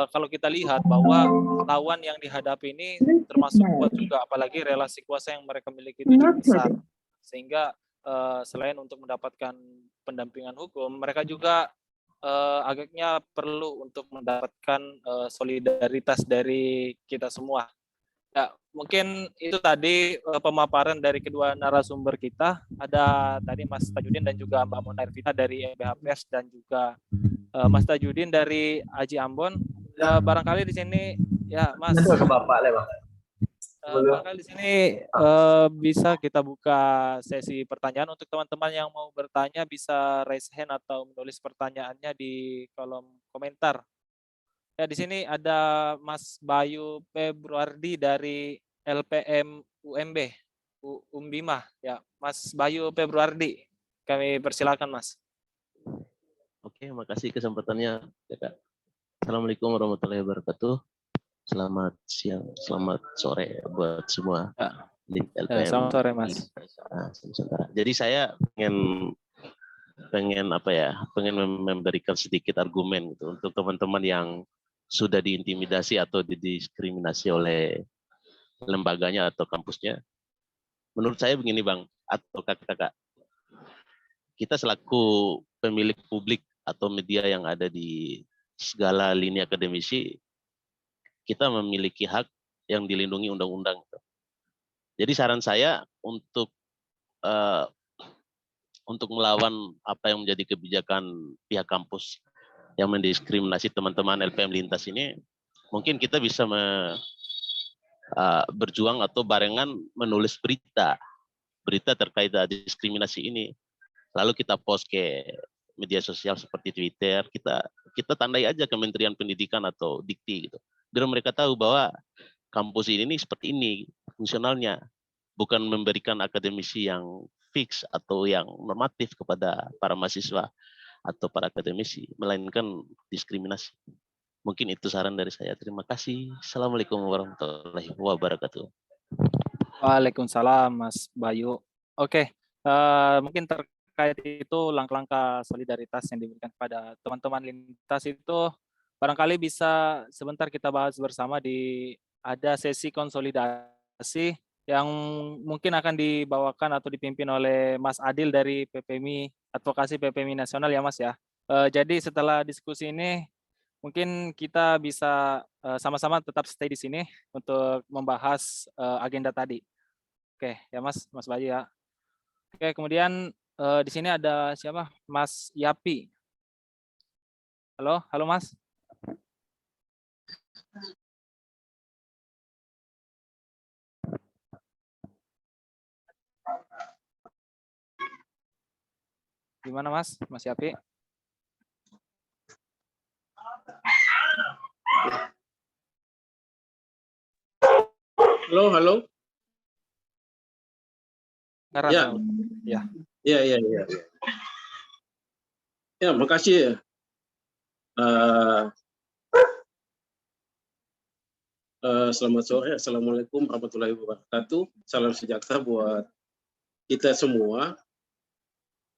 kalau kita lihat bahwa lawan yang dihadapi ini termasuk kuat juga, apalagi relasi kuasa yang mereka miliki itu cukup besar, sehingga selain untuk mendapatkan pendampingan hukum, mereka juga agaknya perlu untuk mendapatkan solidaritas dari kita semua. Ya, mungkin itu tadi pemaparan dari kedua narasumber kita. Ada tadi Mas Tajudin dan juga Mbak Mona Ervita dari MBH Pers, dan juga Mas Tajudin dari Aji Ambon. Barangkali di sini ya Mas, barangkali di sini bisa kita buka sesi pertanyaan untuk teman-teman yang mau bertanya, bisa raise hand atau menulis pertanyaannya di kolom komentar. Ya, di sini ada Mas Bayu Februardi dari LPM UMB, Umbima. Ya, Mas Bayu Februardi, kami persilakan Mas. Oke, makasih kesempatannya, ya, Kak. Assalamualaikum warahmatullahi wabarakatuh. Selamat siang, selamat sore buat semua. Ya. LPM. Selamat sore Mas. Jadi saya pengen memberikan sedikit argumen gitu untuk teman-teman yang sudah diintimidasi atau didiskriminasi oleh lembaganya atau kampusnya. Menurut saya begini Bang, atau kakak-kakak, kita selaku pemilik publik atau media yang ada di segala lini akademisi, kita memiliki hak yang dilindungi undang-undang. Jadi saran saya untuk melawan apa yang menjadi kebijakan pihak kampus yang mendiskriminasi teman-teman LPM Lintas ini, mungkin kita bisa berjuang atau barengan menulis berita terkait diskriminasi ini, lalu kita post ke media sosial seperti Twitter, kita tandai aja Kementerian Pendidikan atau Dikti gitu, biar mereka tahu bahwa kampus ini seperti ini fungsionalnya, bukan memberikan akademisi yang fix atau yang normatif kepada para mahasiswa atau para akademisi, melainkan diskriminasi. Mungkin itu saran dari saya. Terima kasih. Assalamualaikum warahmatullahi wabarakatuh. Waalaikumsalam Mas Bayu. Oke, mungkin terkait itu langkah-langkah solidaritas yang diberikan kepada teman-teman lintas itu barangkali bisa sebentar kita bahas bersama ada sesi konsolidasi yang mungkin akan dibawakan atau dipimpin oleh Mas Adil dari PPMI, Advokasi PPMI Nasional ya Mas ya. Jadi setelah diskusi ini mungkin kita bisa sama-sama tetap stay di sini untuk membahas agenda tadi. Oke ya Mas Bayu ya. Oke, kemudian di sini ada siapa? Mas Yapi. Halo Mas. Gimana Mas Yapi? Halo. Ya. Ya, makasih. Selamat sore. Assalamualaikum warahmatullahi wabarakatuh. Salam sejahtera buat kita semua.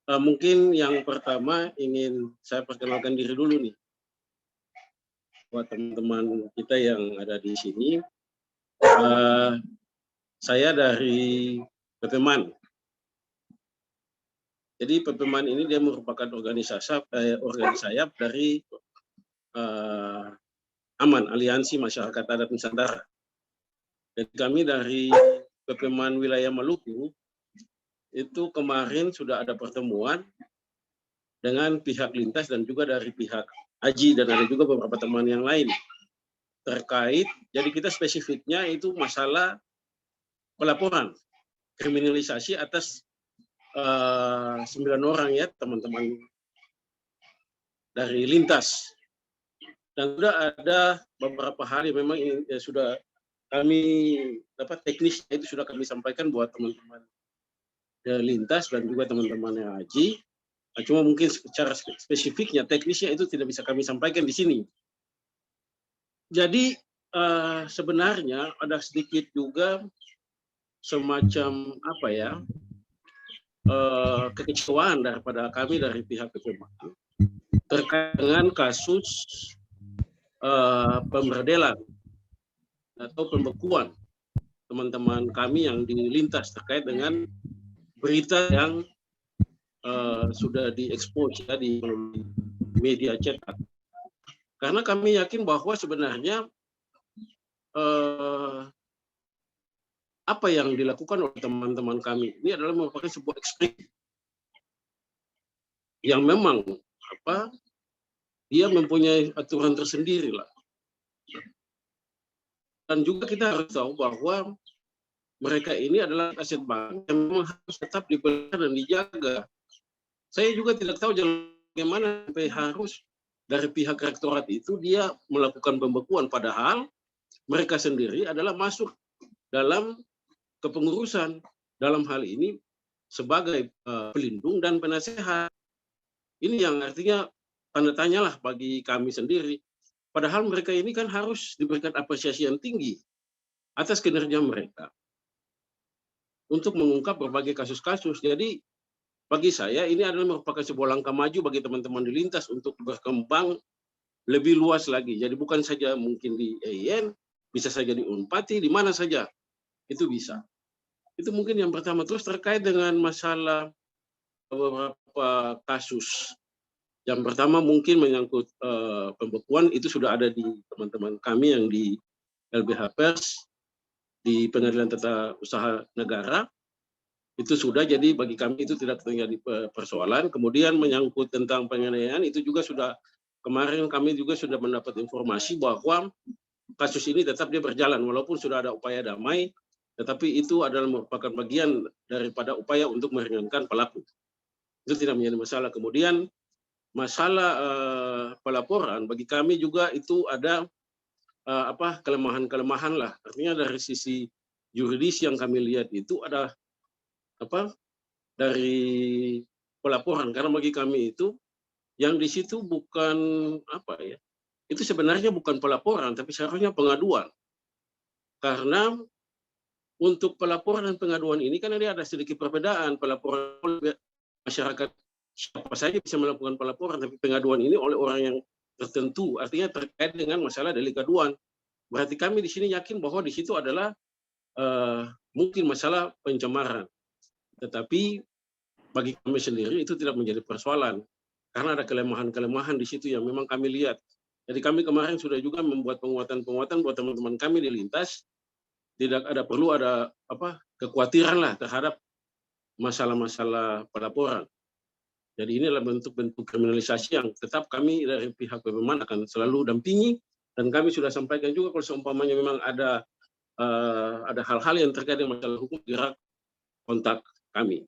Mungkin yang pertama ingin saya perkenalkan diri dulu nih. buat teman-teman kita yang ada di sini. Saya dari PPMAN. Jadi PPMAN ini dia merupakan organisasi sayap dari AMAN, Aliansi Masyarakat Adat Nusantara. Jadi kami dari PPMAN wilayah Maluku itu kemarin sudah ada pertemuan dengan pihak lintas dan juga dari pihak Aji, dan ada juga beberapa teman yang lain terkait. Jadi kita spesifiknya itu masalah pelaporan kriminalisasi atas 9 orang ya teman-teman dari lintas. Dan sudah ada beberapa hal yang memang ini sudah kami dapat teknisnya itu sudah kami sampaikan buat teman-teman dari lintas dan juga teman-teman yang Aji. Nah, cuma mungkin secara spesifiknya, teknisnya itu tidak bisa kami sampaikan di sini. Jadi sebenarnya ada sedikit juga semacam apa ya, kekecewaan daripada kami dari pihak PPMAN terkait dengan kasus pemberdelan atau pembekuan teman-teman kami yang dilintas terkait dengan berita yang sudah diekspos ya di media cetak. Karena kami yakin bahwa sebenarnya apa yang dilakukan oleh teman-teman kami ini adalah merupakan sebuah ekspresi yang memang dia mempunyai aturan tersendiri lah. Dan juga kita harus tahu bahwa mereka ini adalah aset bank yang memang harus tetap dipelihara dan dijaga. Saya juga tidak tahu bagaimana sampai harus dari pihak rektorat itu dia melakukan pembekuan, padahal mereka sendiri adalah masuk dalam kepengurusan dalam hal ini sebagai pelindung dan penasehat. Ini yang artinya tanda tanyalah bagi kami sendiri. Padahal mereka ini kan harus diberikan apresiasi yang tinggi atas kinerja mereka untuk mengungkap berbagai kasus-kasus. Jadi bagi saya ini adalah merupakan sebuah langkah maju bagi teman-teman di lintas untuk berkembang lebih luas lagi. Jadi bukan saja mungkin di EIN, bisa saja di Unpati, di mana saja itu bisa. Itu mungkin yang pertama. Terus terkait dengan masalah beberapa kasus. Yang pertama mungkin menyangkut pembekuan, itu sudah ada di teman-teman kami yang di LBH Pers, di Pengadilan Tata Usaha Negara. Itu sudah, jadi bagi kami itu tidak terjadi persoalan. Kemudian menyangkut tentang penganiayaan, itu juga sudah, kemarin kami juga sudah mendapat informasi bahwa kasus ini tetap dia berjalan, walaupun sudah ada upaya damai, tetapi itu adalah merupakan bagian daripada upaya untuk meringankan pelaku. Itu tidak menjadi masalah. Kemudian masalah pelaporan, bagi kami juga itu ada kelemahan-kelemahan lah. Artinya dari sisi yuridis yang kami lihat itu ada dari pelaporan, karena bagi kami itu yang di situ bukan itu sebenarnya bukan pelaporan tapi seharusnya pengaduan, karena untuk pelaporan dan pengaduan ini kan ada sedikit perbedaan. Pelaporan oleh masyarakat siapa saja bisa melakukan pelaporan, tapi pengaduan ini oleh orang yang tertentu, artinya terkait dengan masalah delik aduan. Berarti kami di sini yakin bahwa di situ adalah mungkin masalah pencemaran. Tetapi bagi kami sendiri itu tidak menjadi persoalan, karena ada kelemahan-kelemahan di situ yang memang kami lihat. Jadi kami kemarin sudah juga membuat penguatan-penguatan buat teman-teman kami di lintas, tidak ada perlu ada kekhawatiran lah terhadap masalah-masalah pelaporan. Jadi ini adalah bentuk-bentuk kriminalisasi yang tetap kami dari pihak PPMAN akan selalu dampingi, dan kami sudah sampaikan juga kalau seumpamanya memang ada hal-hal yang terkait dengan masalah hukum, gerak kontak kami.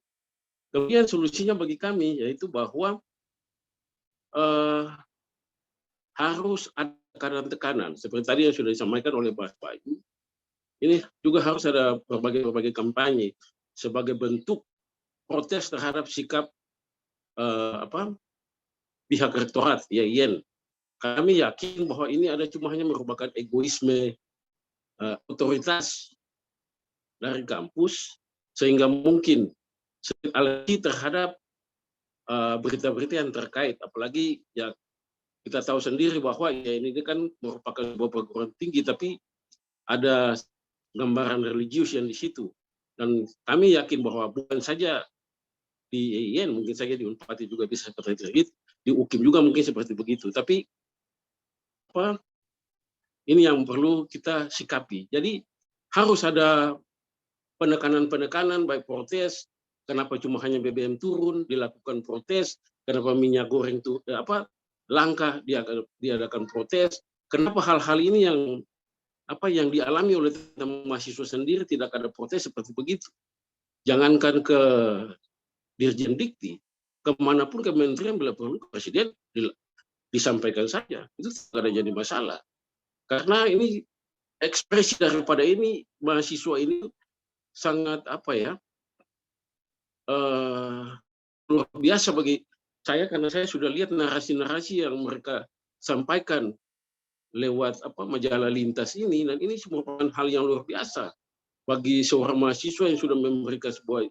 Kemudian solusinya bagi kami yaitu bahwa harus ada tekanan seperti tadi yang sudah disampaikan oleh Pak Bayu. Ini juga harus ada berbagai kampanye sebagai bentuk protes terhadap sikap pihak rektorat IAIN. Kami yakin bahwa ini hanya merupakan egoisme otoritas dari kampus, sehingga mungkin alergi terhadap berita-berita yang terkait, apalagi ya kita tahu sendiri bahwa ya ini kan merupakan sebuah perguruan tinggi, tapi ada gambaran religius yang di situ. Dan kami yakin bahwa bukan saja di IAIN, mungkin saja di Unpad juga bisa seperti itu, di UKIM juga mungkin seperti begitu. Tapi apa ini yang perlu kita sikapi. Jadi harus ada penekanan-penekanan, baik protes, kenapa cuma hanya BBM turun, dilakukan protes, kenapa minyak goreng itu langka, diadakan protes, kenapa hal-hal ini yang dialami oleh teman mahasiswa sendiri tidak ada protes seperti begitu. Jangankan ke Dirjen Dikti, kemanapun kementerian bila perlu ke Presiden disampaikan saja, itu tidak ada jadi masalah. Karena ini ekspresi daripada ini mahasiswa ini sangat luar biasa bagi saya, karena saya sudah lihat narasi-narasi yang mereka sampaikan lewat majalah Lintas ini, dan ini merupakan hal yang luar biasa bagi seorang mahasiswa yang sudah memberikan sebuah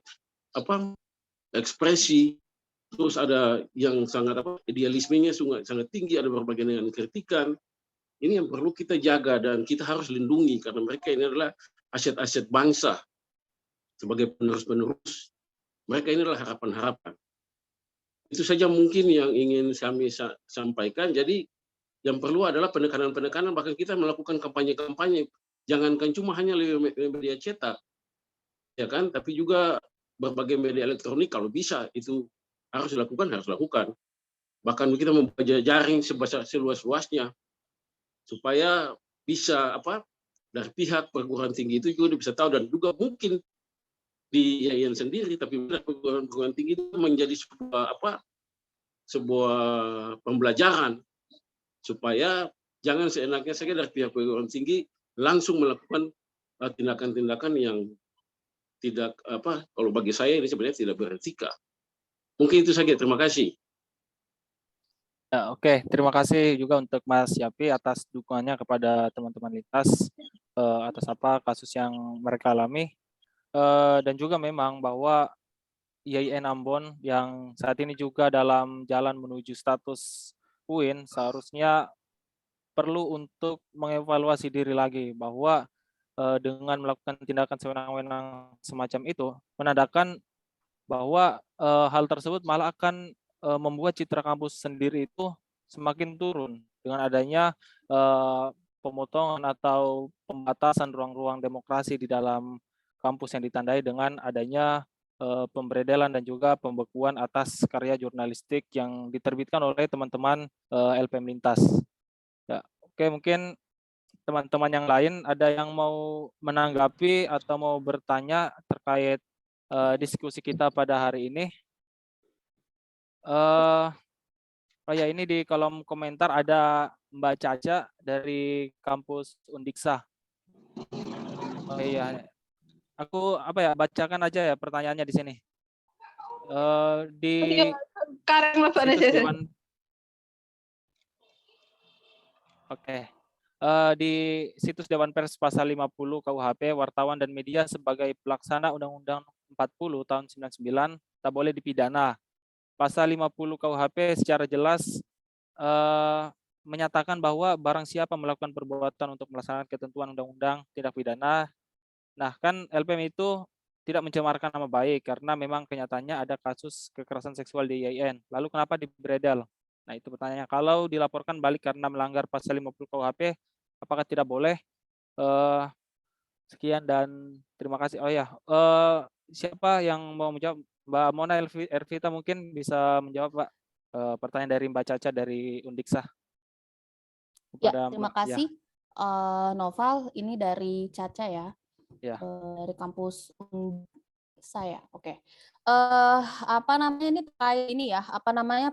ekspresi. Terus ada yang sangat idealismenya sangat tinggi, ada berbagai dengan kritikan. Ini yang perlu kita jaga dan kita harus lindungi, karena mereka ini adalah aset-aset bangsa. Sebagai penerus-penerus, mereka ini adalah harapan-harapan. Itu saja mungkin yang ingin kami sampaikan. Jadi yang perlu adalah penekanan-penekanan, bahkan kita melakukan kampanye-kampanye. Jangankan cuma hanya lewat media cetak, ya kan? Tapi juga berbagai media elektronik kalau bisa itu harus dilakukan. Bahkan kita membuka jaring seluas-luasnya supaya bisa dari pihak perguruan tinggi itu juga bisa tahu, dan juga mungkin di IAIN sendiri, tapi perguruan tinggi itu menjadi sebuah pembelajaran supaya jangan seenaknya saja dari pihak perguruan tinggi langsung melakukan tindakan-tindakan yang tidak kalau bagi saya ini sebenarnya tidak beretika. Mungkin itu saja. Terima kasih. Ya, oke. Terima kasih juga untuk Mas Yapi atas dukungannya kepada teman-teman Lintas atas kasus yang mereka alami, dan juga memang bahwa IAIN Ambon yang saat ini juga dalam jalan menuju status UIN seharusnya perlu untuk mengevaluasi diri lagi, bahwa dengan melakukan tindakan sewenang-wenang semacam itu menandakan bahwa hal tersebut malah akan membuat citra kampus sendiri itu semakin turun dengan adanya pemotongan atau pembatasan ruang-ruang demokrasi di dalam kampus yang ditandai dengan adanya pemberedelan dan juga pembekuan atas karya jurnalistik yang diterbitkan oleh teman-teman LPM Lintas. Ya, oke, mungkin teman-teman yang lain ada yang mau menanggapi atau mau bertanya terkait diskusi kita pada hari ini. Ya, ini di kolom komentar ada Mbak Caca dari kampus Undiksa. Oh iya, aku bacakan aja ya pertanyaannya di sini. Di situs Dewan, di situs Dewan Pers pasal 50 KUHP, wartawan dan media sebagai pelaksana Undang-Undang 40 tahun 99 tak boleh dipidana. Pasal 50 KUHP secara jelas menyatakan bahwa barang siapa melakukan perbuatan untuk melaksanakan ketentuan undang-undang tindak pidana. Nah, kan LPM itu tidak mencemarkan nama baik karena memang kenyataannya ada kasus kekerasan seksual di IAIN. Lalu kenapa diberedel? Nah, itu pertanyaannya. Kalau dilaporkan balik karena melanggar pasal 50 KUHP, apakah tidak boleh? Sekian dan terima kasih. Oh ya, siapa yang mau menjawab? Mbak Mona Ervita mungkin bisa menjawab, Pak, pertanyaan dari Mbak Caca dari Undiksa. Ya, terima kasih. Noval, ini dari Caca ya, dari kampus Undiksa ya. Oke. Ini terkait ini ya,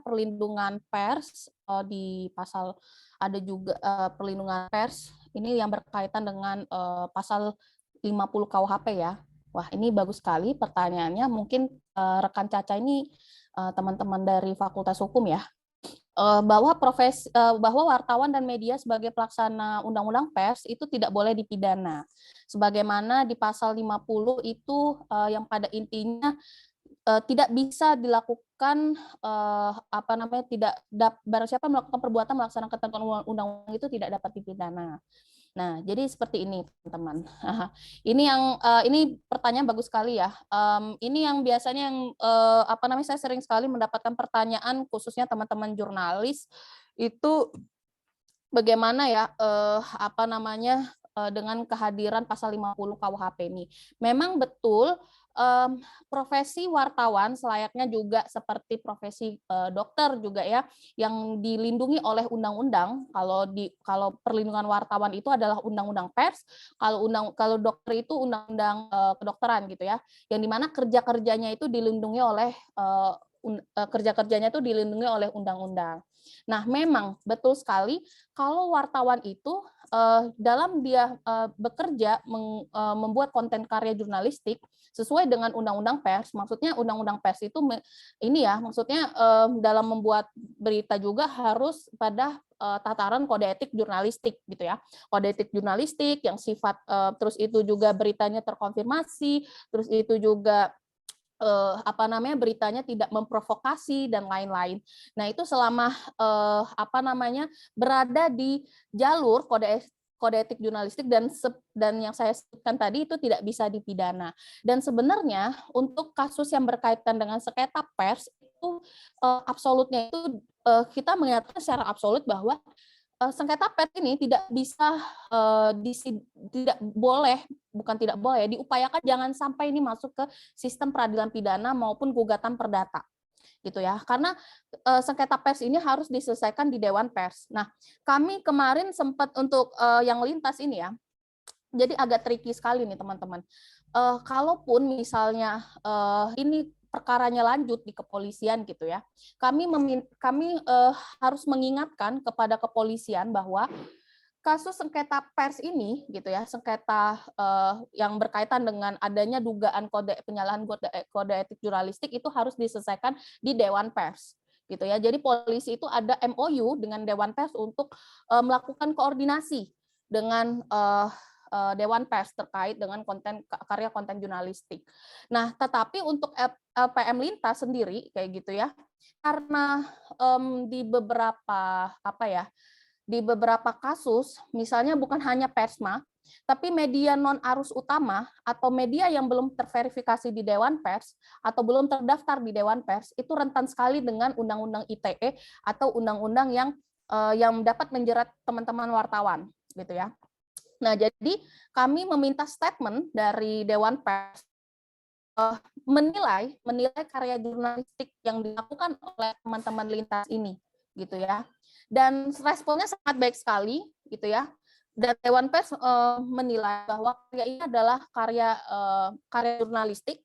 perlindungan pers di pasal, ada juga perlindungan pers ini yang berkaitan dengan pasal 50 KUHP ya. Wah, ini bagus sekali pertanyaannya. Mungkin rekan Caca ini teman-teman dari Fakultas Hukum ya, bahwa wartawan dan media sebagai pelaksana Undang-Undang Pers itu tidak boleh dipidana. Sebagaimana di pasal 50 itu yang pada intinya tidak bisa dilakukan barang siapa melakukan perbuatan melaksanakan ketentuan undang-undang itu tidak dapat dipidana. Nah, jadi seperti ini, teman-teman. Ini pertanyaan bagus sekali ya. Ini yang biasanya saya sering sekali mendapatkan pertanyaan, khususnya teman-teman jurnalis itu bagaimana ya dengan kehadiran pasal 50 KUHP ini. Memang betul profesi wartawan selayaknya juga seperti profesi dokter juga ya, yang dilindungi oleh undang-undang. Kalau perlindungan wartawan itu adalah undang-undang pers, kalau dokter itu undang-undang kedokteran gitu ya, yang dimana kerja-kerjanya itu dilindungi oleh undang-undang. Nah, memang betul sekali kalau wartawan itu dalam dia bekerja membuat konten karya jurnalistik sesuai dengan undang-undang pers, maksudnya undang-undang pers itu dalam membuat berita juga harus pada tataran kode etik jurnalistik gitu ya. Kode etik jurnalistik yang sifat terus itu juga beritanya terkonfirmasi, terus itu juga beritanya tidak memprovokasi dan lain-lain. Nah, itu selama berada di jalur kode etik jurnalistik dan yang saya sebutkan tadi itu tidak bisa dipidana. Dan sebenarnya untuk kasus yang berkaitan dengan sengketa pers itu absolutnya itu kita menyatakan secara absolut bahwa sengketa pers ini tidak bisa diupayakan jangan sampai ini masuk ke sistem peradilan pidana maupun gugatan perdata gitu ya, karena sengketa pers ini harus diselesaikan di Dewan Pers. Nah, kami kemarin sempat untuk yang lintas ini ya, jadi agak tricky sekali nih teman-teman. Kalaupun misalnya ini perkaranya lanjut di kepolisian gitu ya, kami harus mengingatkan kepada kepolisian bahwa kasus sengketa pers ini gitu ya, sengketa yang berkaitan dengan adanya dugaan penyalahan kode etik jurnalistik itu harus diselesaikan di Dewan Pers gitu ya. Jadi polisi itu ada MOU dengan Dewan Pers untuk melakukan koordinasi dengan Dewan Pers terkait dengan karya konten jurnalistik. Nah, tetapi untuk LPM Lintas sendiri kayak gitu ya, karena di beberapa kasus, misalnya bukan hanya Persma, tapi media non-arus utama atau media yang belum terverifikasi di Dewan Pers atau belum terdaftar di Dewan Pers, itu rentan sekali dengan Undang-Undang ITE atau undang-undang yang dapat menjerat teman-teman wartawan, gitu ya. Nah, jadi kami meminta statement dari Dewan Pers menilai karya jurnalistik yang dilakukan oleh teman-teman lintas ini, gitu ya. Dan responnya sangat baik sekali gitu ya. Dan Dewan Pers menilai bahwa karya ini adalah karya jurnalistik.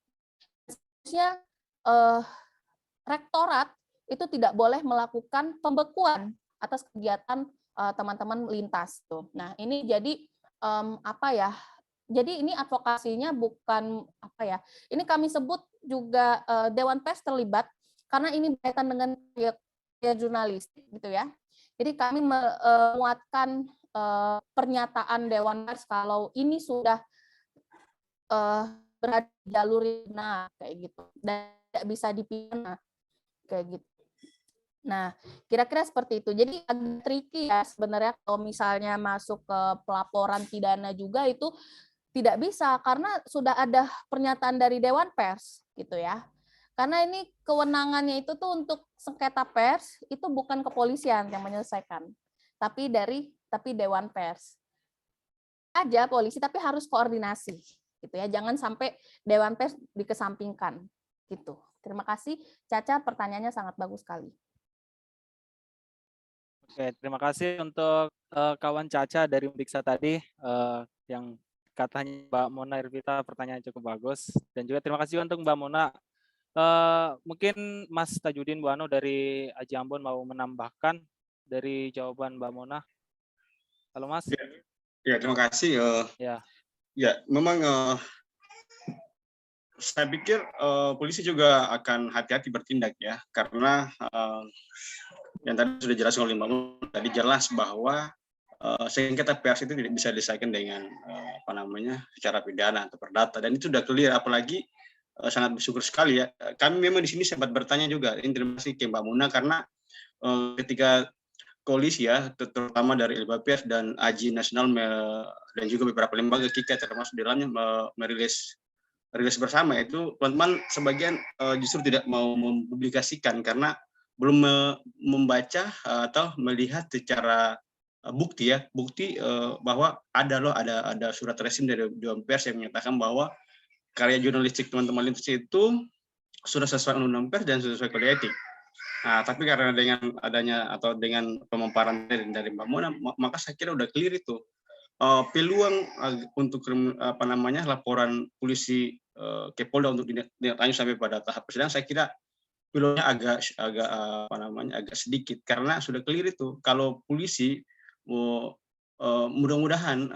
Seharusnya rektorat itu tidak boleh melakukan pembekuan atas kegiatan teman-teman lintas tuh. Nah, ini jadi jadi ini advokasinya bukan ini kami sebut juga Dewan Pers terlibat karena ini berkaitan dengan karya jurnalistik gitu ya. Jadi kami menguatkan pernyataan Dewan Pers kalau ini sudah berada di jalur kayak gitu dan tidak bisa dipidana kayak gitu. Nah, kira-kira seperti itu. Jadi agak tricky ya sebenarnya kalau misalnya masuk ke pelaporan pidana juga itu tidak bisa karena sudah ada pernyataan dari Dewan Pers gitu ya. Karena ini kewenangannya itu tuh untuk sengketa pers itu bukan kepolisian yang menyelesaikan, tapi Dewan Pers aja polisi, tapi harus koordinasi gitu ya. Jangan sampai Dewan Pers dikesampingkan gitu. Terima kasih Caca, pertanyaannya sangat bagus sekali. Oke, terima kasih untuk kawan Caca dari Undiksa tadi yang katanya Mbak Mona Irvita pertanyaannya cukup bagus, dan juga terima kasih untuk Mbak Mona. Mungkin Mas Tajudin Bu Ano dari Aji Ambon mau menambahkan dari jawaban Mbak Mona. Halo Mas. Ya, terima kasih. Ya, memang saya pikir polisi juga akan hati-hati bertindak ya, karena yang tadi sudah jelas oleh Mbak Mona, tadi jelas bahwa sengketa pers itu tidak bisa diselesaikan dengan secara pidana atau perdata, dan itu sudah clear, apalagi sangat bersyukur sekali ya. Kami memang di sini sempat bertanya juga, ini terima kasih ke Mbak Muna, karena ketika koalisi ya, terutama dari LBPF dan AJI Nasional dan juga beberapa lembaga KIKA termasuk di dalamnya merilis bersama, itu teman-teman sebagian justru tidak mau mempublikasikan karena belum membaca atau melihat secara bukti bahwa ada surat resim dari Dewan Pers yang menyatakan bahwa karya jurnalistik teman-teman lintas itu sudah sesuai undang-undang pers dan sudah sesuai kode etik. Nah, tapi karena dengan adanya atau dengan pemaparan dari Mbak Mona, maka saya kira udah clear itu. Peluang untuk laporan polisi ke Polda untuk ditanya sampai pada tahap persidangan, saya kira peluangnya agak sedikit karena sudah clear itu. Kalau polisi mudah-mudahan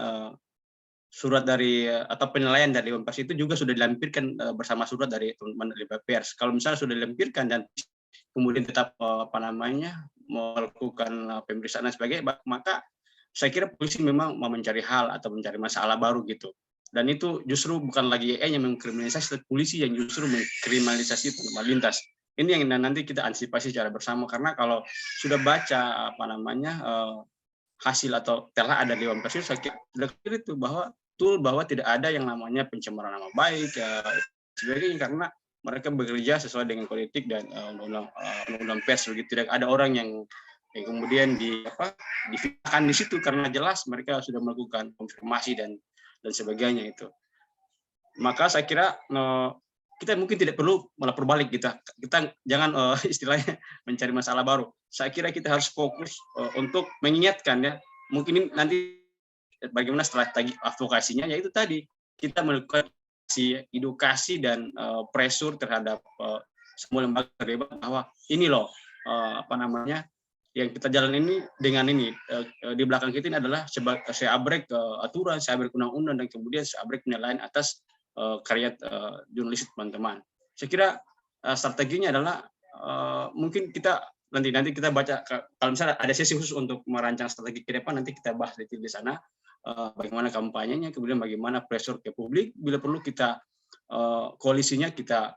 surat dari atau penilaian dari Dewan Pers itu juga sudah dilampirkan bersama surat dari teman-teman dari Pers. Kalau misalnya sudah dilampirkan dan kemudian tetap melakukan pemeriksaan dan sebagainya, maka saya kira polisi memang mau mencari hal atau mencari masalah baru gitu. Dan itu justru bukan lagi yang mengkriminalisasi, polisi yang justru mengkriminalisasi teman lintas. Ini yang nanti kita antisipasi secara bersama, karena kalau sudah baca hasil atau telah ada Dewan Pers, saya kira sudah clear itu bahwa tidak ada yang namanya pencemaran nama baik sebagainya, karena mereka bekerja sesuai dengan kode etik dan undang-undang pers. Begitu, tidak ada orang yang kemudian difitnahkan di situ karena jelas mereka sudah melakukan konfirmasi dan sebagainya itu. Maka saya kira kita mungkin tidak perlu melapor balik, kita jangan istilahnya mencari masalah baru. Saya kira kita harus fokus untuk mengingatkan ya, mungkin ini nanti bagaimana strategi advokasinya, yaitu tadi kita melakukan edukasi dan pressure terhadap semua lembaga terlibat bahwa ini loh yang kita jalan ini dengan ini di belakang kita ini adalah seabrek aturan, seabrek undang-undang, dan kemudian seabrek penilaian atas karya jurnalis teman-teman. Saya kira strateginya adalah mungkin kita nanti kita baca, kalau misalnya ada sesi khusus untuk merancang strategi ke depan, nanti kita bahas detail di sana bagaimana kampanyenya, kemudian bagaimana pressure ke publik, bila perlu kita koalisinya kita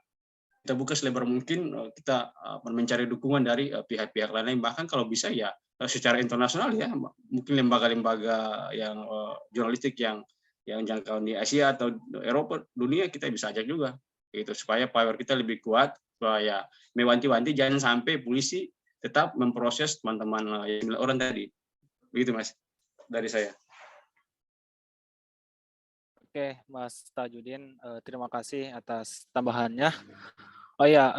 buka selebar mungkin, kita mencari dukungan dari pihak-pihak lain, bahkan kalau bisa ya secara internasional ya, mungkin lembaga-lembaga yang jurnalistik yang jangkauan di Asia atau Eropa, dunia, kita bisa ajak juga gitu, supaya power kita lebih kuat, supaya mewanti-wanti jangan sampai polisi tetap memproses teman-teman orang tadi. Begitu Mas dari saya. Oke, Mas Tajudin, terima kasih atas tambahannya. Oh ya,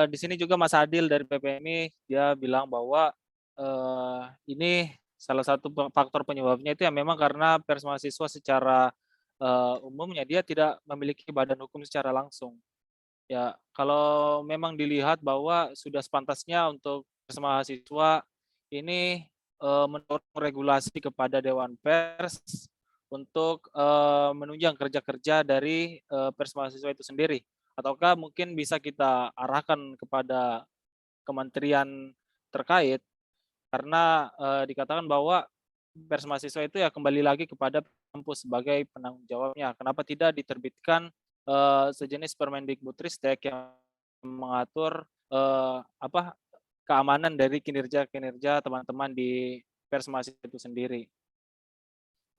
di sini juga Mas Adil dari PPMI, dia bilang bahwa ini salah satu faktor penyebabnya itu ya memang karena pers mahasiswa secara umumnya dia tidak memiliki badan hukum secara langsung. Ya, kalau memang dilihat bahwa sudah sepantasnya untuk pers mahasiswa ini mendorong regulasi kepada Dewan Pers untuk menunjang kerja-kerja dari pers mahasiswa itu sendiri, ataukah mungkin bisa kita arahkan kepada kementerian terkait, karena dikatakan bahwa pers mahasiswa itu ya kembali lagi kepada kampus sebagai penanggung jawabnya. Kenapa tidak diterbitkan sejenis Permendikbudristek yang mengatur keamanan dari kinerja teman-teman di pers mahasiswa itu sendiri.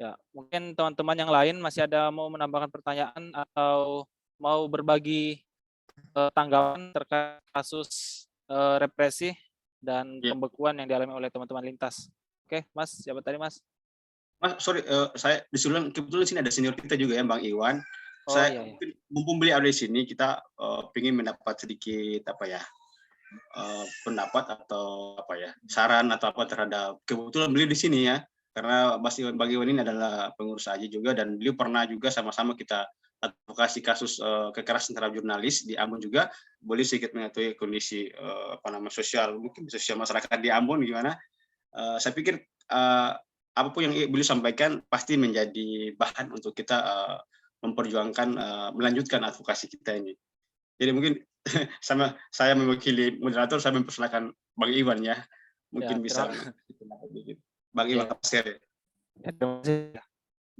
Ya, mungkin teman-teman yang lain masih ada mau menambahkan pertanyaan atau mau berbagi tanggapan terkait kasus represi dan pembekuan yang dialami oleh teman-teman lintas. Oke, Mas, siapa tadi Mas? Mas, sorry, saya disuruh kebetulan sini ada senior kita juga ya, Bang Iwan. Mungkin mumpung beliau ada di sini, kita ingin mendapat sedikit pendapat atau saran atau terhadap, kebetulan beliau di sini ya. Karena Bang Iwan ini adalah pengurus AJI juga, dan beliau pernah juga sama-sama kita advokasi kasus kekerasan terhadap jurnalis di Ambon juga. Boleh sedikit mengetahui kondisi sosial, mungkin sosial masyarakat di Ambon gimana. Saya pikir apapun yang beliau sampaikan pasti menjadi bahan untuk kita memperjuangkan, melanjutkan advokasi kita ini. Jadi mungkin saya mewakili moderator, saya mempersilakan Bang Iwan ya, mungkin bisa. Bang Iwan, terima kasih.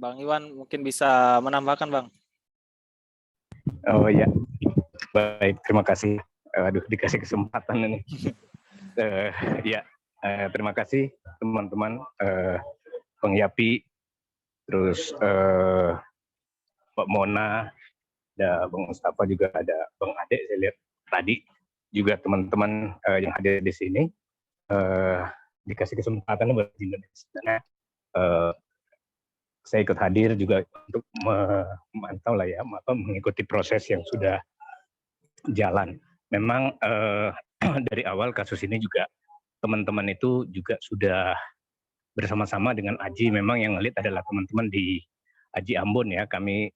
Bang Iwan mungkin bisa menambahkan, Bang. Oh ya, Baik, terima kasih. Aduh, dikasih kesempatan ini. Ya, terima kasih teman-teman, Bang Yapi, terus Mbak Mona, ada Bang Mustafa, juga ada Bang Ade, saya lihat tadi juga teman-teman yang hadir di sini dikasih kesempatan buat di Indonesia. Karena saya ikut hadir juga untuk memantau lah ya, mengikuti proses yang sudah jalan. Memang dari awal kasus ini juga teman-teman itu juga sudah bersama-sama dengan Aji. Memang yang ngelit adalah teman-teman di Aji Ambon ya. Kami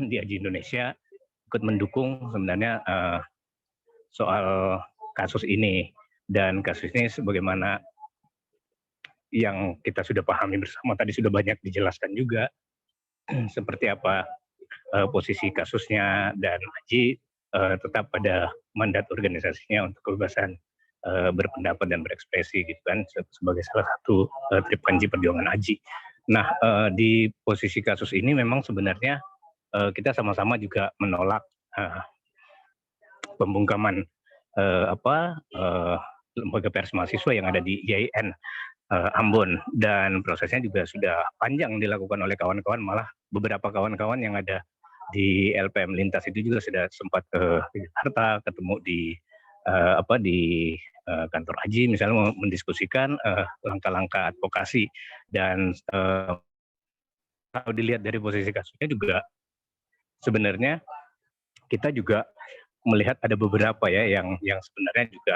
di Aji Indonesia ikut mendukung sebenarnya soal kasus ini. Dan kasus ini sebagaimana yang kita sudah pahami bersama, tadi sudah banyak dijelaskan juga seperti apa posisi kasusnya, dan Aji tetap pada mandat organisasinya untuk kebebasan berpendapat dan berekspresi gitu kan, sebagai salah satu tripkanji perjuangan Aji. Nah, di posisi kasus ini memang sebenarnya kita sama-sama juga menolak pembungkaman lembaga pers mahasiswa yang ada di IAIN Ambon, dan prosesnya juga sudah panjang dilakukan oleh kawan-kawan. Malah beberapa kawan-kawan yang ada di LPM Lintas itu juga sudah sempat ke Jakarta, ketemu di kantor Aji misalnya, mendiskusikan langkah-langkah advokasi. Dan kalau dilihat dari posisi kasusnya juga sebenarnya kita juga melihat ada beberapa ya yang sebenarnya juga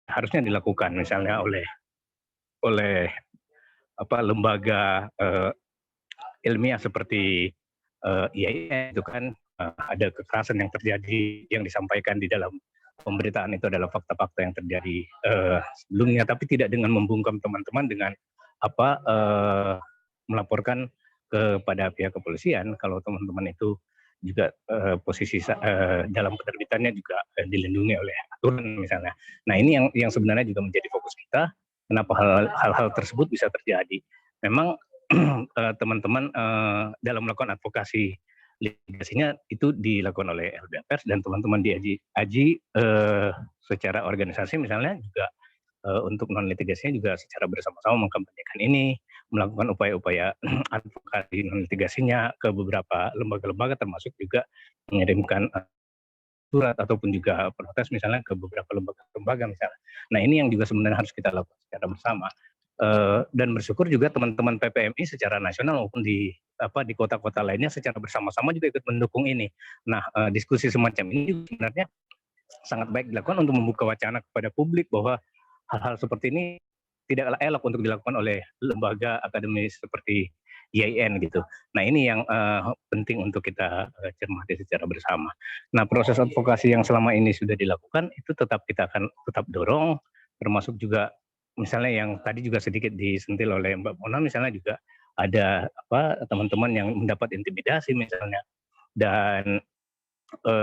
harusnya dilakukan, misalnya oleh lembaga ilmiah seperti IAIN itu kan, ada kekerasan yang terjadi, yang disampaikan di dalam pemberitaan itu adalah fakta-fakta yang terjadi sebelumnya, tapi tidak dengan membungkam teman-teman dengan melaporkan kepada pihak kepolisian kalau teman-teman itu juga posisi dalam penerbitannya juga dilindungi oleh aturan misalnya. Nah, ini yang sebenarnya juga menjadi fokus kita, kenapa hal-hal tersebut bisa terjadi. Memang teman-teman dalam melakukan advokasi litigasinya itu dilakukan oleh LBH Pers, dan teman-teman di Aji secara organisasi misalnya juga untuk non litigasinya juga secara bersama-sama mengkampanyekan ini, melakukan upaya-upaya advokasi non litigasinya ke beberapa lembaga-lembaga, termasuk juga mengirimkan surat ataupun juga protes misalnya ke beberapa lembaga-lembaga misalnya. Nah, ini yang juga sebenarnya harus kita lakukan secara bersama. Dan bersyukur juga teman-teman PPMI secara nasional maupun di kota-kota lainnya secara bersama-sama juga ikut mendukung ini. Nah, diskusi semacam ini juga sebenarnya sangat baik dilakukan untuk membuka wacana kepada publik bahwa hal-hal seperti ini tidaklah elok untuk dilakukan oleh lembaga akademis seperti IAIN gitu. Nah, ini yang penting untuk kita cermati secara bersama. Nah, proses advokasi yang selama ini sudah dilakukan itu kita akan tetap dorong, termasuk juga misalnya yang tadi juga sedikit disentil oleh Mbak Mona, misalnya juga ada teman-teman yang mendapat intimidasi misalnya, dan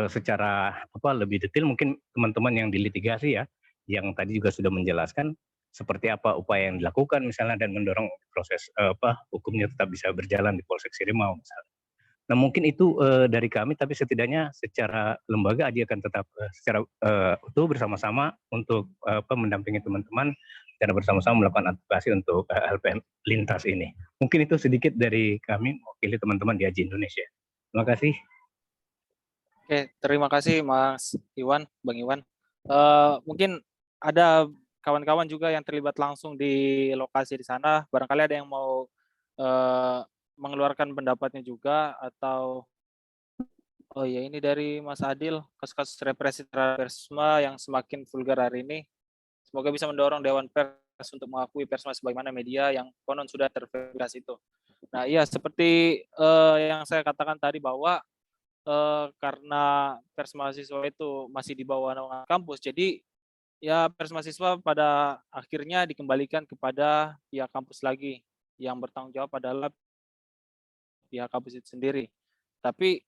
secara lebih detail mungkin teman-teman yang di litigasi ya, yang tadi juga sudah menjelaskan seperti apa upaya yang dilakukan misalnya, dan mendorong proses hukumnya tetap bisa berjalan di Polsek Sirimau misalnya. Nah, mungkin itu dari kami, tapi setidaknya secara lembaga Aji akan tetap secara utuh bersama-sama untuk mendampingi teman-teman secara bersama-sama melakukan advokasi untuk LPM Lintas ini. Mungkin itu sedikit dari kami mewakili teman-teman di Aji Indonesia. Terima kasih. Oke, terima kasih Mas Iwan, Bang Iwan. Mungkin ada kawan-kawan juga yang terlibat langsung di lokasi di sana. Barangkali ada yang mau mengeluarkan pendapatnya juga, atau oh ya, ini dari Mas Adil, kasus-kasus represi terhadap persma yang semakin vulgar hari ini. Semoga bisa mendorong Dewan Pers untuk mengakui persma sebagaimana media yang konon sudah terverifikasi itu. Nah, iya, seperti yang saya katakan tadi bahwa karena pers mahasiswa itu masih di bawah naungan kampus, jadi ya pers mahasiswa pada akhirnya dikembalikan kepada pihak kampus lagi, yang bertanggung jawab adalah pihak kampus itu sendiri. Tapi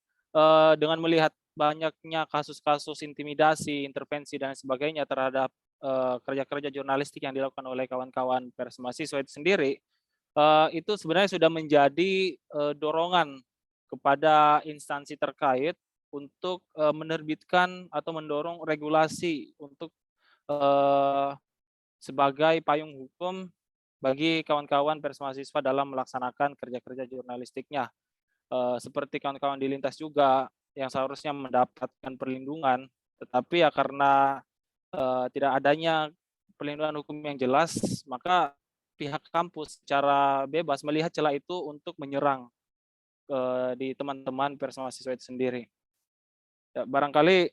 dengan melihat banyaknya kasus-kasus intimidasi, intervensi dan sebagainya terhadap kerja-kerja jurnalistik yang dilakukan oleh kawan-kawan pers mahasiswa itu sendiri, itu sebenarnya sudah menjadi dorongan kepada instansi terkait untuk menerbitkan atau mendorong regulasi untuk sebagai payung hukum bagi kawan-kawan pers mahasiswa dalam melaksanakan kerja-kerja jurnalistiknya. Seperti kawan-kawan di Lintas juga yang seharusnya mendapatkan perlindungan, tetapi ya karena tidak adanya perlindungan hukum yang jelas, maka pihak kampus secara bebas melihat celah itu untuk menyerang di teman-teman pers mahasiswa itu sendiri. Ya, barangkali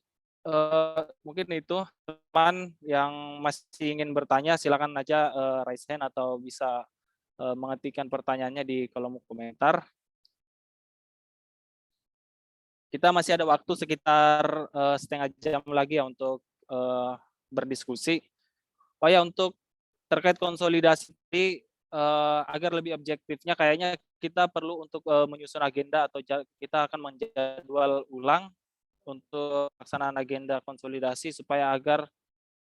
mungkin itu teman yang masih ingin bertanya, silakan aja raise hand atau bisa mengetikkan pertanyaannya di kolom komentar. Kita masih ada waktu sekitar setengah jam lagi ya untuk berdiskusi. Oh ya, untuk terkait konsolidasi agar lebih objektifnya kayaknya kita perlu untuk menyusun agenda atau kita akan menjadwal ulang untuk pelaksanaan agenda konsolidasi supaya agar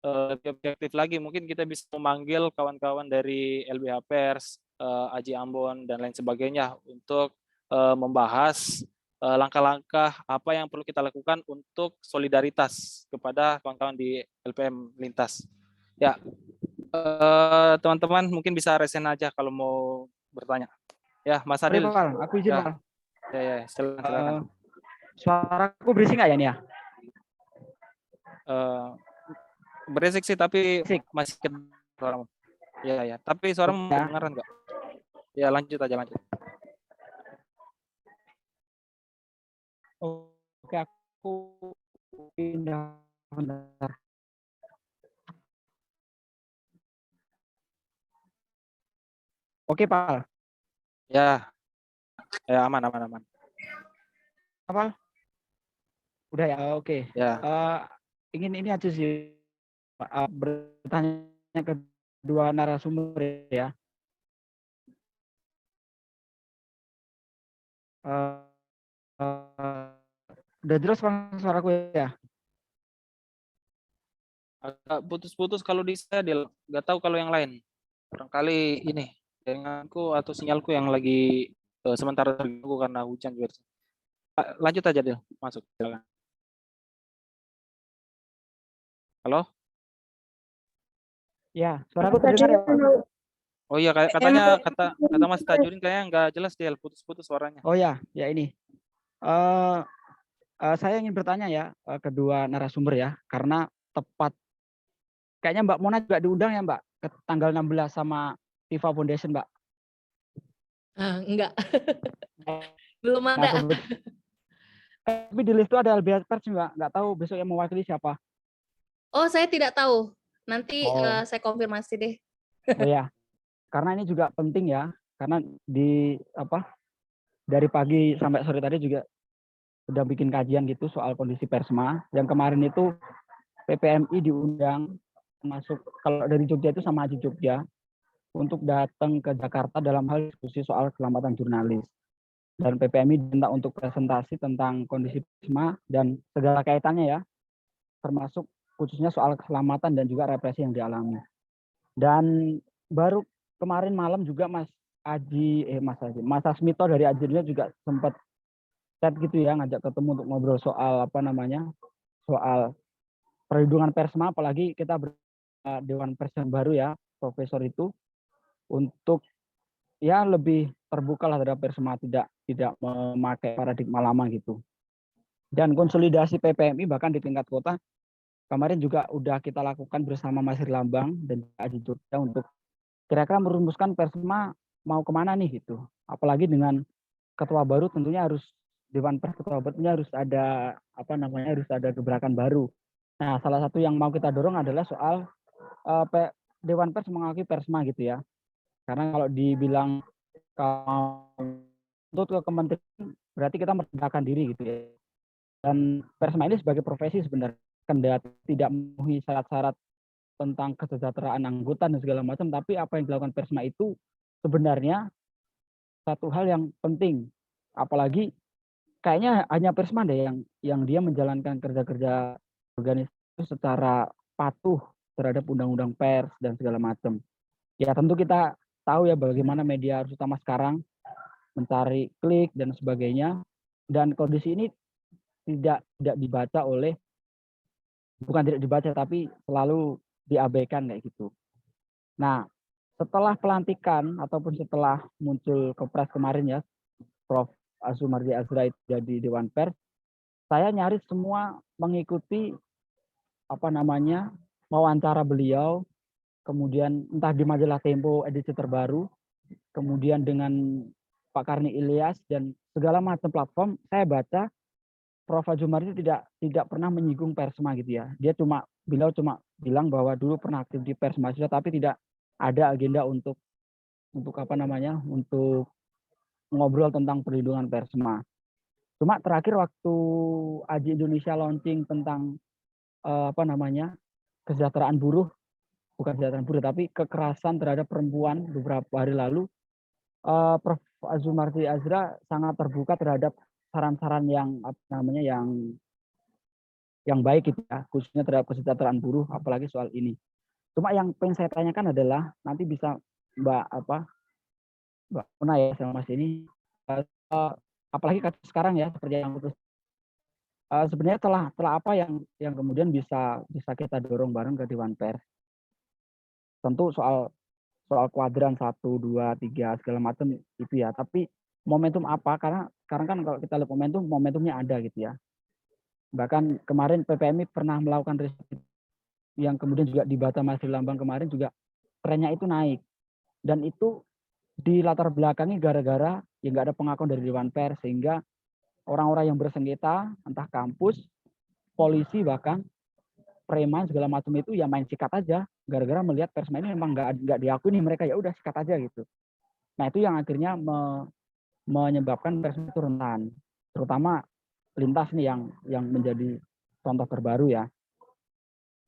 lebih objektif lagi. Mungkin kita bisa memanggil kawan-kawan dari LBH Pers, Aji Ambon dan lain sebagainya untuk membahas langkah-langkah apa yang perlu kita lakukan untuk solidaritas kepada kawan-kawan di LPM Lintas. Ya, teman-teman mungkin bisa resen aja kalau mau bertanya. Ya, Mas Adil. Pal, aku izin, Ya. Pal. Ya, silakan. Suaraku berisik nggak ya nih ya? Berisik sih, tapi Berisik. masih suaramu. Ya. Tapi suaramu Ya. kedengaran nggak? Ya, lanjut aja, lanjut. Oke, aku pindah bentar. Oke, Pal. Ya, aman. Pal? Udah ya, oke. Ya. Ingin ini aja sih, bertanya ke dua narasumber ya. Udah jelas Bang suaraku ya? Agak putus-putus kalau di saya, nggak tahu kalau yang lain. Barangkali ini jaringanku atau sinyalku yang lagi sementara terganggu karena hujan juga. Lanjut aja Del, masuk. Silakan. Halo? Ya, suaraku terdengar ya, Pak? Oh iya, katanya kata Mas Tajudin kayaknya nggak jelas Del, putus-putus suaranya. Oh ya ini. Saya ingin bertanya ya kedua narasumber ya, karena tepat kayaknya Mbak Mona juga diundang ya Mbak ke tanggal 16 sama FIFA Foundation Mbak. Enggak. Belum ada. Tapi di list itu ada LBH Pers Mbak, nggak tahu besok yang mewakili siapa. Oh, saya tidak tahu. Nanti saya konfirmasi deh. Oh ya, karena ini juga penting ya, karena dari pagi sampai sore tadi juga sudah bikin kajian gitu soal kondisi Persma. Yang kemarin itu PPMI diundang, masuk kalau dari Jogja itu sama Aji Jogja, untuk datang ke Jakarta dalam hal diskusi soal keselamatan jurnalis. Dan PPMI diminta untuk presentasi tentang kondisi Persma dan segala kaitannya ya, termasuk khususnya soal keselamatan dan juga represi yang dialami. Dan baru kemarin malam juga Mas Asmito dari Ajirnya juga sempat chat gitu ya, ngajak ketemu untuk ngobrol soal soal perlindungan Persma, apalagi kita Dewan Pers yang baru ya, Profesor itu, untuk ya lebih terbuka lah terhadap Persma, tidak memakai paradigma lama gitu. Dan konsolidasi PPMI bahkan di tingkat kota kemarin juga udah kita lakukan bersama Mas Lambang dan Aji Jogja untuk kira-kira merumuskan Persma mau kemana nih gitu. Apalagi dengan ketua baru tentunya harus Dewan Pers ketua barunya harus ada harus ada gebrakan baru. Nah, salah satu yang mau kita dorong adalah soal Dewan Pers mengakui Persma gitu ya. Karena kalau dibilang kalau untuk ke kementerian berarti kita merdekakan diri gitu ya. Dan Persma ini sebagai profesi sebenarnya kendati tidak memenuhi syarat-syarat tentang kesejahteraan anggota dan segala macam, tapi apa yang dilakukan Persma itu sebenarnya satu hal yang penting. Apalagi kayaknya hanya Persma deh yang dia menjalankan kerja-kerja organisasi secara patuh terhadap undang-undang pers dan segala macam. Ya tentu kita tahu ya bagaimana media harus utama sekarang mencari klik dan sebagainya. Dan kondisi ini tidak dibaca oleh, bukan tidak dibaca tapi selalu diabaikan kayak gitu. Nah, setelah pelantikan ataupun setelah muncul Kepres kemarin ya, Prof. Azumardi Azra itu jadi Dewan Pers, saya nyaris semua mengikuti wawancara beliau, kemudian entah di majalah Tempo edisi terbaru, kemudian dengan Pak Karni Ilyas dan segala macam platform saya baca. Prof. Azumardi tidak pernah menyinggung Persma gitu ya. Beliau cuma bilang bahwa dulu pernah aktif di Pers Mahasiswa tapi tidak ada agenda untuk ngobrol tentang perlindungan Persma. Cuma terakhir waktu AJI Indonesia launching tentang kesejahteraan buruh, bukan kesejahteraan buruh tapi kekerasan terhadap perempuan beberapa hari lalu, Prof. Azumardi Azra sangat terbuka terhadap saran-saran yang baik gitu ya, khususnya terhadap kesejahteraan buruh, apalagi soal ini. Cuma yang pengen saya tanyakan adalah nanti bisa Mbak Una ya sama Mas ini, apalagi sekarang ya seperti yang sebenarnya telah apa yang kemudian bisa kita dorong bareng ke Dewan Pers. Tentu soal kuadran 1, 2, 3 segala macam itu ya, tapi momentum apa? Karena sekarang kan kalau kita lihat momentumnya ada gitu ya. Bahkan kemarin PPMI pernah melakukan riset yang kemudian juga di Batam Masri Lambang kemarin juga trennya itu naik, dan itu di latar belakangi gara-gara ya nggak ada pengakuan dari Dewan Pers, sehingga orang-orang yang bersengketa entah kampus, polisi bahkan preman segala macam itu ya main sikat aja gara-gara melihat Persma ini memang nggak diakui nih mereka, ya udah sikat aja gitu. Nah itu yang akhirnya menyebabkan Persma itu rentan, terutama lintas nih yang menjadi contoh terbaru ya.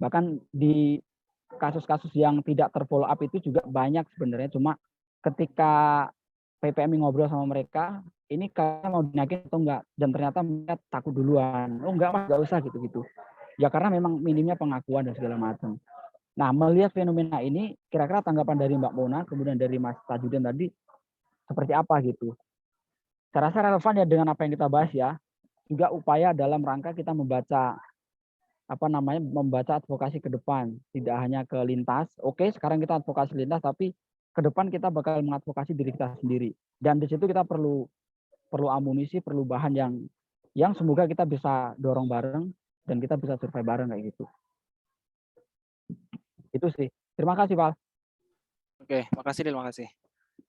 Bahkan di kasus-kasus yang tidak terfollow up itu juga banyak sebenarnya, cuma ketika PPMI ngobrol sama mereka, ini kalian mau dinaikin atau enggak, dan ternyata mereka takut duluan, oh enggak Mas, enggak usah gitu-gitu. Ya karena memang minimnya pengakuan dan segala macam. Nah, melihat fenomena ini, kira-kira tanggapan dari Mbak Mona, kemudian dari Mas Tajudin tadi, seperti apa gitu? Saya rasa relevan ya dengan apa yang kita bahas ya, juga upaya dalam rangka kita membaca advokasi ke depan, tidak hanya ke lintas. Oke, sekarang kita advokasi lintas, tapi ke depan kita bakal mengadvokasi diri kita sendiri. Dan di situ kita perlu amunisi, perlu bahan yang semoga kita bisa dorong bareng dan kita bisa survive bareng kayak gitu. Itu sih. Terima kasih, Pak. Oke, terima kasih.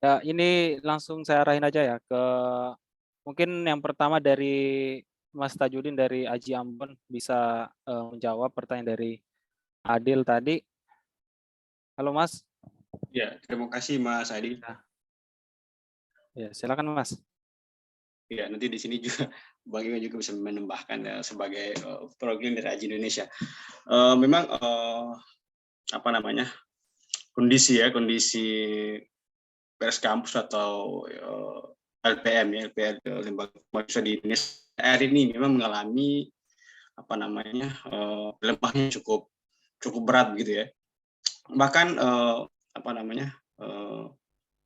Ya, ini langsung saya arahin aja ya ke mungkin yang pertama dari Mas Tajudin dari AJI Ambon bisa menjawab pertanyaan dari Adil tadi. Halo Mas. Ya, terima kasih Mas Adi. Ya, silakan Mas. Ya, nanti di sini juga Bang Iwan juga bisa menambahkan ya, sebagai perwakilan dari AJI Indonesia. Memang kondisi pers kampus atau LPM lembaga mahasiswa di Indonesia hari ini memang mengalami lemahnya cukup berat gitu ya. Bahkan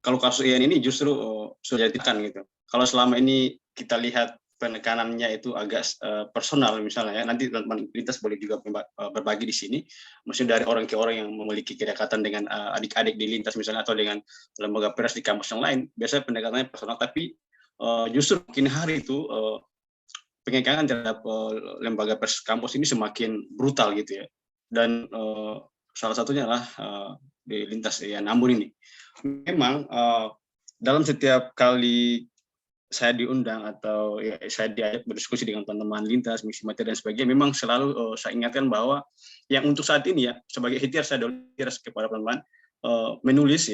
kalau kasus IAIN ini justru sudah ditekan gitu. Kalau selama ini kita lihat penekanannya itu agak personal misalnya ya, nanti teman-teman lintas boleh juga berbagi di sini, maksudnya dari orang ke orang yang memiliki kedekatan dengan adik-adik di lintas misalnya atau dengan lembaga pers di kampus yang lain, biasanya pendekatannya personal, tapi justru makin hari itu penekanan terhadap lembaga pers kampus ini semakin brutal gitu ya, dan salah satunya adalah di lintas ya Ambon ini. Memang dalam setiap kali saya diundang atau ya, saya diajak berdiskusi dengan teman-teman lintas, misi materi dan sebagainya, memang selalu saya ingatkan bahwa yang untuk saat ini ya, sebagai ikhtiar saya kepada teman-teman menulis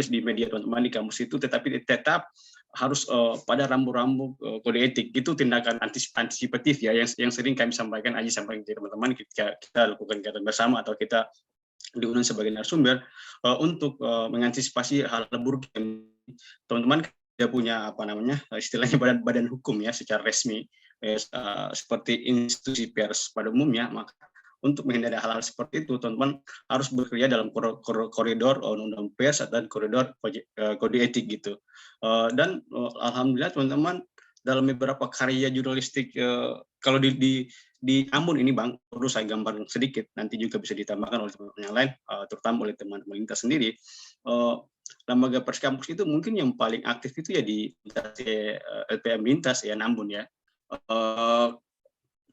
di media teman-teman di kampus itu, tetapi tetap harus pada rambu-rambu kode etik. Itu tindakan antisipatif ya, yang sering kami sampaikan, Aji sampaikan ke teman-teman ketika kita lakukan kegiatan bersama atau kita diundang sebagai narasumber untuk mengantisipasi hal buruk yang teman-teman dia punya istilahnya badan hukum ya secara resmi seperti institusi pers pada umumnya. Maka untuk menghindari hal-hal seperti itu teman-teman harus bekerja dalam koridor undang-undang pers dan koridor kode etik gitu. Dan alhamdulillah teman-teman dalam beberapa karya jurnalistik, kalau di Ambon ini Bang, perlu saya gambar sedikit, nanti juga bisa ditambahkan oleh teman-teman yang lain, terutama oleh teman-teman lintas sendiri. Lembaga Pers Kampus itu mungkin yang paling aktif itu ya di LPM Lintas ya, Ambon ya.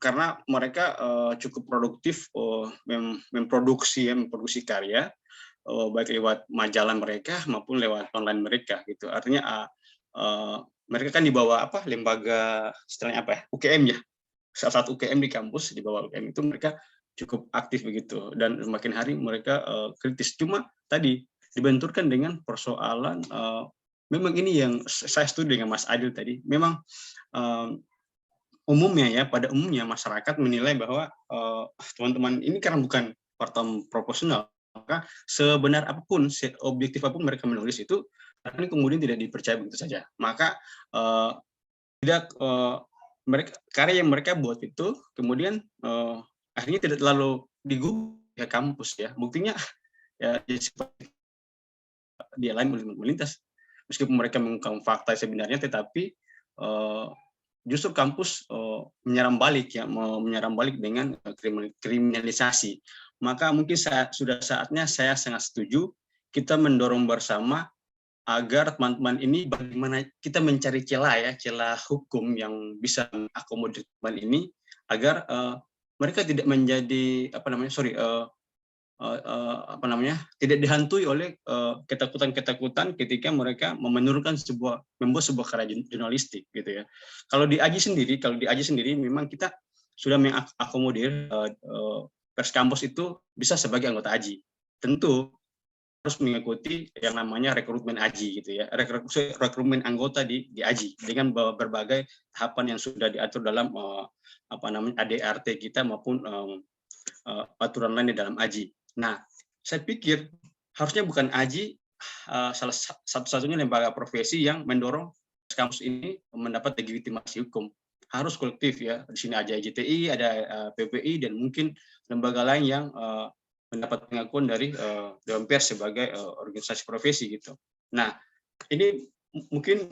Karena mereka cukup produktif memproduksi karya, baik lewat majalah mereka maupun lewat online mereka gitu. Artinya mereka kan di bawah lembaga istilahnya UKM ya, salah satu UKM di kampus, di bawah UKM itu mereka cukup aktif begitu, dan semakin hari mereka kritis. Cuma tadi dibenturkan dengan persoalan, memang ini yang saya setuju dengan Mas Adil tadi, memang umumnya ya, pada umumnya masyarakat menilai bahwa teman-teman ini karena bukan wartawan proporsional, maka sebenar apapun, objektif apapun mereka menulis itu, ini kemudian tidak dipercaya begitu saja. Maka karya yang mereka buat itu kemudian akhirnya tidak terlalu digubris ke kampus ya. Buktinya ya dia lain melintas, meskipun mereka mengungkap fakta sebenarnya, tetapi justru kampus menyerang balik dengan kriminalisasi. Maka mungkin sudah saatnya, saya sangat setuju kita mendorong bersama agar teman-teman ini bagaimana kita mencari celah hukum yang bisa mengakomodir teman ini, agar mereka tidak menjadi tidak dihantui oleh ketakutan ketika mereka membuat sebuah karya jurnalistik gitu ya. Kalau di AJI sendiri memang kita sudah mengakomodir Pers Kampus itu bisa sebagai anggota AJI. Tentu harus mengikuti yang namanya rekrutmen AJI gitu ya, rekrutmen anggota di AJI dengan berbagai tahapan yang sudah diatur dalam ADRT kita maupun aturan lain di dalam AJI. Nah, saya pikir harusnya bukan AJI salah satu-satunya lembaga profesi yang mendorong kampus ini mendapat legitimasi hukum. Harus kolektif ya. Di sini ada JTI, ada PPI, dan mungkin lembaga lain yang mendapat pengakuan dari Dewan Pers sebagai organisasi profesi gitu. Nah, ini mungkin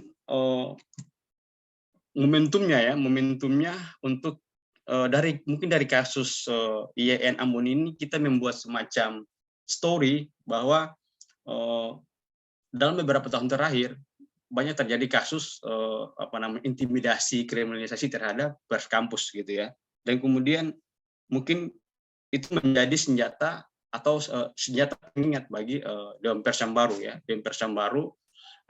momentumnya untuk dari kasus IAIN Ambon ini kita membuat semacam story bahwa dalam beberapa tahun terakhir banyak terjadi kasus intimidasi, kriminalisasi terhadap pers kampus gitu ya. Dan kemudian mungkin itu menjadi senjata pengingat bagi Dewan Pers yang baru ya, Dewan Pers yang baru,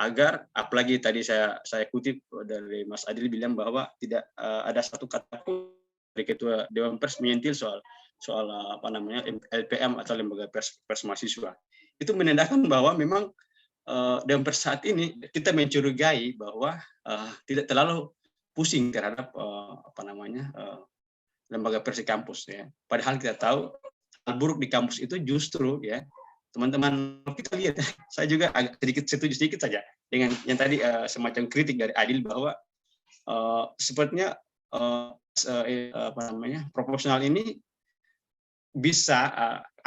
agar apalagi tadi saya kutip dari Mas Adil bilang bahwa tidak ada satu kata pun dari Ketua Dewan Pers menyentil soal LPM atau lembaga pers mahasiswa. Itu menandakan bahwa memang Dewan Pers saat ini kita mencurigai bahwa tidak terlalu pusing terhadap lembaga pers di kampus ya. Padahal kita tahu hal buruk di kampus itu justru ya, teman-teman kita lihat, saya juga agak setuju sedikit saja dengan yang tadi semacam kritik dari Adil bahwa sepertinya proporsional ini bisa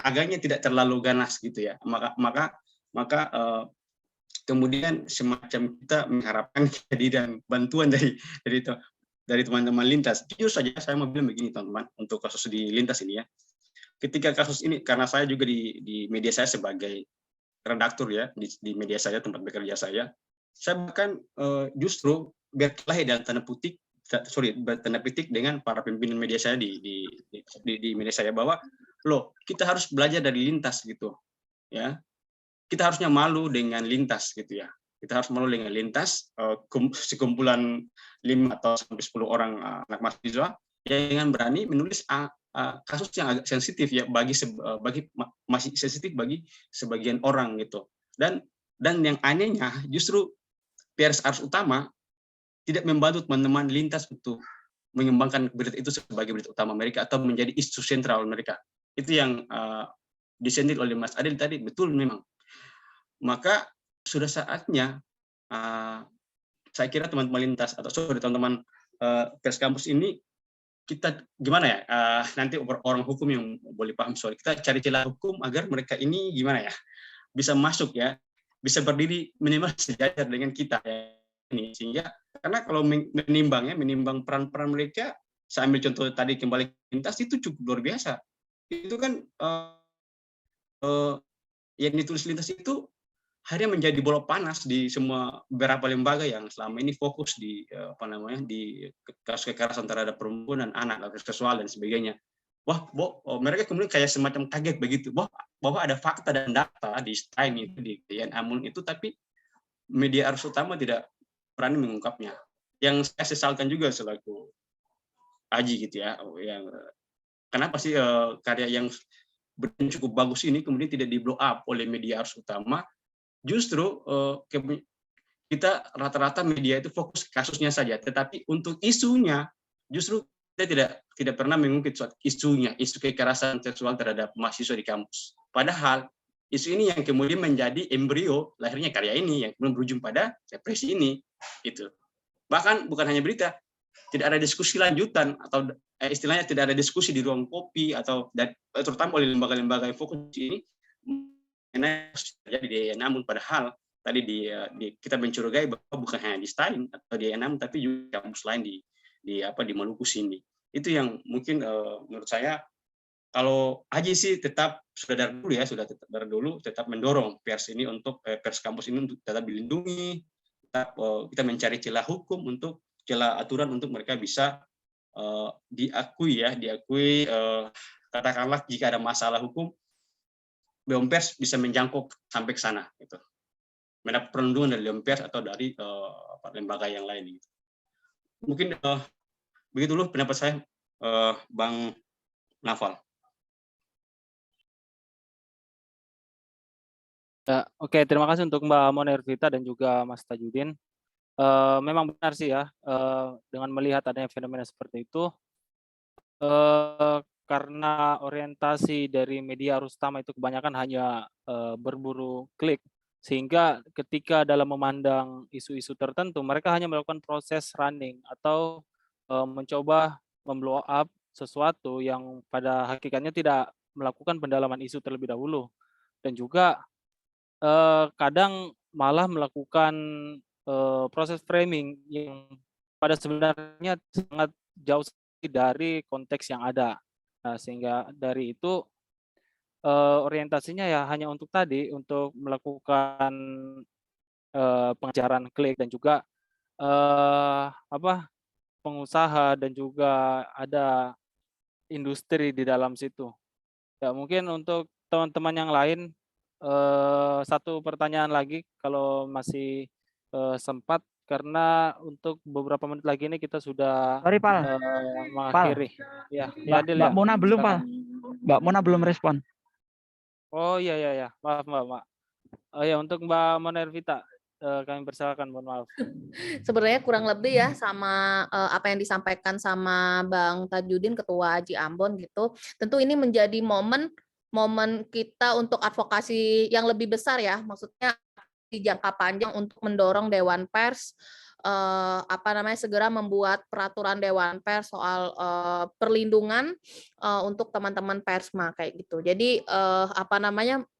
agaknya tidak terlalu ganas gitu ya. Maka kemudian semacam kita mengharapkan kehadiran bantuan dari teman-teman lintas. Jujur saja saya mau bilang begini teman-teman, untuk kasus di lintas ini ya. Ketika kasus ini, karena saya juga di media saya sebagai redaktur ya, di media saya, tempat bekerja saya bahkan justru berkelahi dalam tanda petik dengan para pimpinan media saya di media saya, bahwa kita harus belajar dari lintas gitu ya. Kita harusnya malu dengan lintas gitu ya. Kita harus malu dengan lintas, sekumpulan 5 atau sampai 10 orang anak mahasiswa yang berani menulis kasus yang agak sensitif ya, masih sensitif bagi sebagian orang gitu. Dan yang anehnya justru pers Ars Utama tidak membantu teman-teman lintas untuk mengembangkan berita itu sebagai berita utama mereka atau menjadi isu sentral mereka. Itu yang disentil oleh Mas Adil tadi, betul memang. Maka sudah saatnya saya kira teman-teman lintas atau teman-teman pers kampus ini, kita gimana ya, nanti orang hukum yang boleh paham soal, kita cari celah hukum agar mereka ini gimana ya, bisa masuk ya, bisa berdiri minimal sejajar dengan kita ya, ini. Sehingga karena kalau menimbang peran-peran mereka, saya ambil contoh tadi kembali lintas itu cukup luar biasa. Itu kan yang ditulis lintas itu akhirnya menjadi bola panas di semua beberapa lembaga yang selama ini fokus di di kasus kekerasan terhadap perempuan dan anak, kekerasan seksual dan sebagainya. Wah, mereka kemudian kayak semacam kaget begitu, bahwa ada fakta dan data di Stein itu, di Amun itu, tapi media arus utama tidak berani mengungkapnya. Yang saya sesalkan juga selaku Aji gitu ya, yang kenapa sih karya yang cukup bagus ini kemudian tidak di blow up oleh media arus utama. Justru kita rata-rata media itu fokus kasusnya saja, tetapi untuk isunya justru kita tidak pernah mengungkit isunya, isu kekerasan seksual terhadap mahasiswa di kampus. Padahal isu ini yang kemudian menjadi embrio lahirnya karya ini yang kemudian berujung pada represi ini. Itu. Bahkan bukan hanya berita, tidak ada diskusi lanjutan atau istilahnya tidak ada diskusi di ruang kopi atau terutama oleh lembaga-lembaga yang fokus ini terjadi di Namun padahal tadi kita mencurigai bahwa bukan hanya di Stein atau di Namun tapi juga kampus lain di Maluku sini. Itu yang mungkin menurut saya kalau Aji sih sudah dari dulu tetap mendorong pers ini untuk pers kampus ini untuk tetap dilindungi, tetap kita mencari celah hukum untuk celah aturan untuk mereka bisa diakui katakanlah jika ada masalah hukum Dewan Pers bisa menjangkau sampai ke sana gitu. Mendapat perlindungan dari Dewan Pers atau dari lembaga yang lain gitu. Mungkin begitu dulu pendapat saya, Bang Naval. Ya, oke, terima kasih untuk Mbak Monervita dan juga Mas Tajudin. Memang benar sih ya, dengan melihat adanya fenomena seperti itu, karena orientasi dari media arus utama itu kebanyakan hanya berburu klik, sehingga ketika dalam memandang isu-isu tertentu, mereka hanya melakukan proses running atau mencoba memblow up sesuatu yang pada hakikatnya tidak melakukan pendalaman isu terlebih dahulu, dan juga kadang malah melakukan proses framing yang pada sebenarnya sangat jauh dari konteks yang ada. Nah, sehingga dari itu orientasinya ya hanya untuk melakukan pengejaran klik, dan juga pengusaha dan juga ada industri di dalam situ. Ya, mungkin untuk teman-teman yang lain satu pertanyaan lagi kalau masih sempat, karena untuk beberapa menit lagi ini kita sudah Sorry, Pal. mengakhiri. Ya, Adil Mbak ya. Mona belum, Pak. Mbak Mona belum respon. Oh iya. Maaf. Oh ya, untuk Mbak Monervita, kami persilakan, mohon maaf. Sebenarnya kurang lebih ya sama apa yang disampaikan sama Bang Tajudin, Ketua Aji Ambon gitu. Tentu ini menjadi momen kita untuk advokasi yang lebih besar ya, maksudnya di jangka panjang untuk mendorong Dewan Pers segera membuat peraturan Dewan Pers soal perlindungan untuk teman-teman persma kayak gitu. Jadi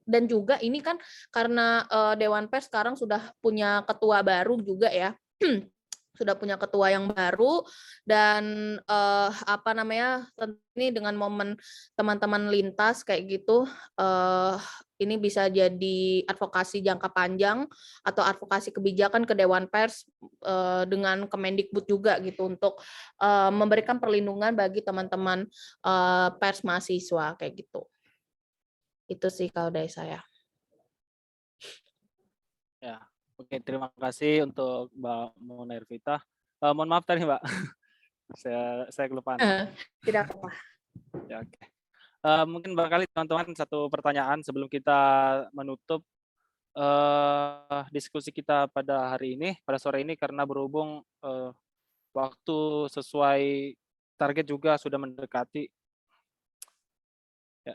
dan juga ini kan karena Dewan Pers sekarang sudah punya ketua baru juga ya. Sudah punya ketua yang baru, dan tentu ini dengan momen teman-teman lintas kayak gitu, ini bisa jadi advokasi jangka panjang atau advokasi kebijakan ke Dewan Pers dengan Kemendikbud juga gitu, untuk memberikan perlindungan bagi teman-teman pers mahasiswa kayak gitu. Itu sih kalau dari saya. Ya. Oke, terima kasih untuk Mbak Monervita. Mohon maaf tadi, Mbak. saya kelupaan. Tidak apa-apa. Ya, oke. Mungkin barangkali teman-teman satu pertanyaan sebelum kita menutup diskusi kita pada hari ini, pada sore ini, karena berhubung waktu sesuai target juga sudah mendekati. Ya.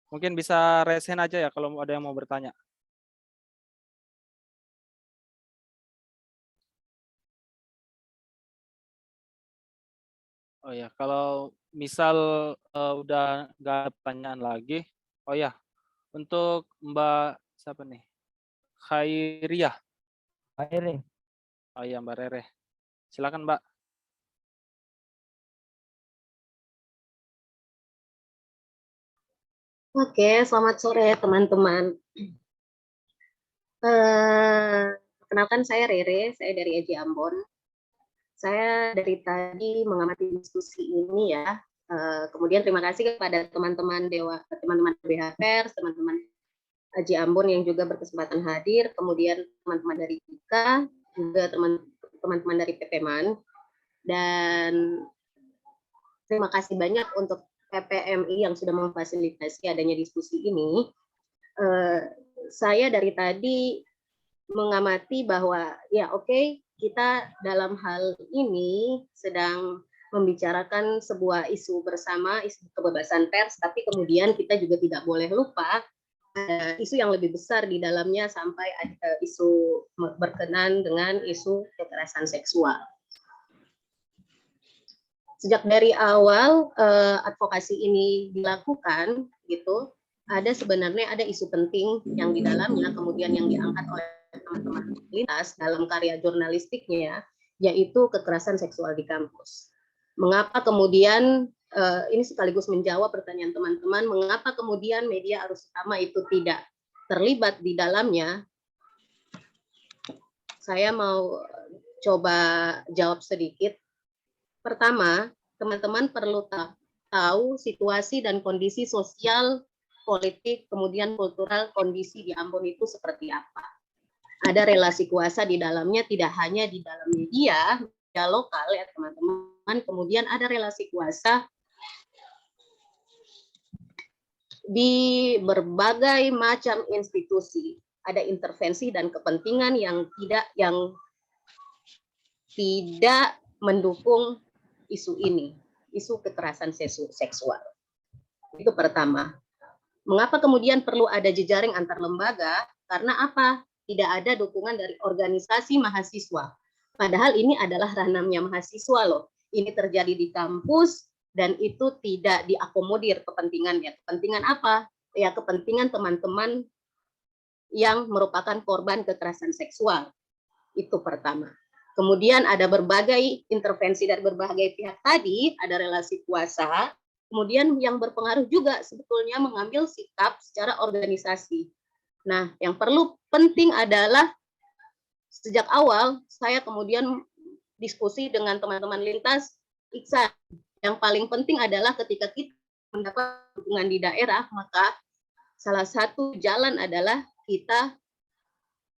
Mungkin bisa raise hand aja ya kalau ada yang mau bertanya. Oh ya, kalau misal udah nggak ada pertanyaan lagi, oh ya, untuk Mbak siapa nih? Khairiyah. Akhirnya. Oh iya, Mbak Rere. Silakan, Mbak. Oke, selamat sore teman-teman. Perkenalkan saya Rere, saya dari Aji Ambon. Saya dari tadi mengamati diskusi ini ya. Kemudian terima kasih kepada teman-teman teman-teman BH Pers, teman-teman Aji Ambon yang juga berkesempatan hadir, kemudian teman-teman dari IKA, juga teman-teman dari PPMAN, dan terima kasih banyak untuk PPMI yang sudah memfasilitasi adanya diskusi ini. Saya dari tadi mengamati bahwa ya oke, kita dalam hal ini sedang membicarakan sebuah isu bersama, isu kebebasan pers, tapi kemudian kita juga tidak boleh lupa ada isu yang lebih besar di dalamnya sampai ada isu berkenan dengan isu kekerasan seksual. Sejak dari awal advokasi ini dilakukan, gitu, sebenarnya ada isu penting yang di dalamnya kemudian yang diangkat oleh teman-teman lintas dalam karya jurnalistiknya, yaitu kekerasan seksual di kampus. Mengapa kemudian ini sekaligus menjawab pertanyaan teman-teman, mengapa kemudian media arus utama itu tidak terlibat di dalamnya? Saya mau coba jawab sedikit. Pertama, teman-teman perlu tahu situasi dan kondisi sosial, politik, kemudian kultural kondisi di Ambon itu seperti apa. Ada relasi kuasa di dalamnya, tidak hanya di dalam media lokal ya teman-teman, kemudian ada relasi kuasa di berbagai macam institusi. Ada intervensi dan kepentingan yang tidak mendukung isu ini, isu kekerasan seksual. Itu pertama. Mengapa kemudian perlu ada jejaring antar lembaga? Karena apa? Tidak ada dukungan dari organisasi mahasiswa. Padahal ini adalah ranahnya mahasiswa loh. Ini terjadi di kampus dan itu tidak diakomodir kepentingannya. Kepentingan apa? Ya kepentingan teman-teman yang merupakan korban kekerasan seksual. Itu pertama. Kemudian ada berbagai intervensi dari berbagai pihak tadi, ada relasi kuasa, kemudian yang berpengaruh juga sebetulnya mengambil sikap secara organisasi. Nah, yang penting adalah sejak awal saya kemudian diskusi dengan teman-teman lintas Iksan. Yang paling penting adalah ketika kita mendapat dukungan di daerah, maka salah satu jalan adalah kita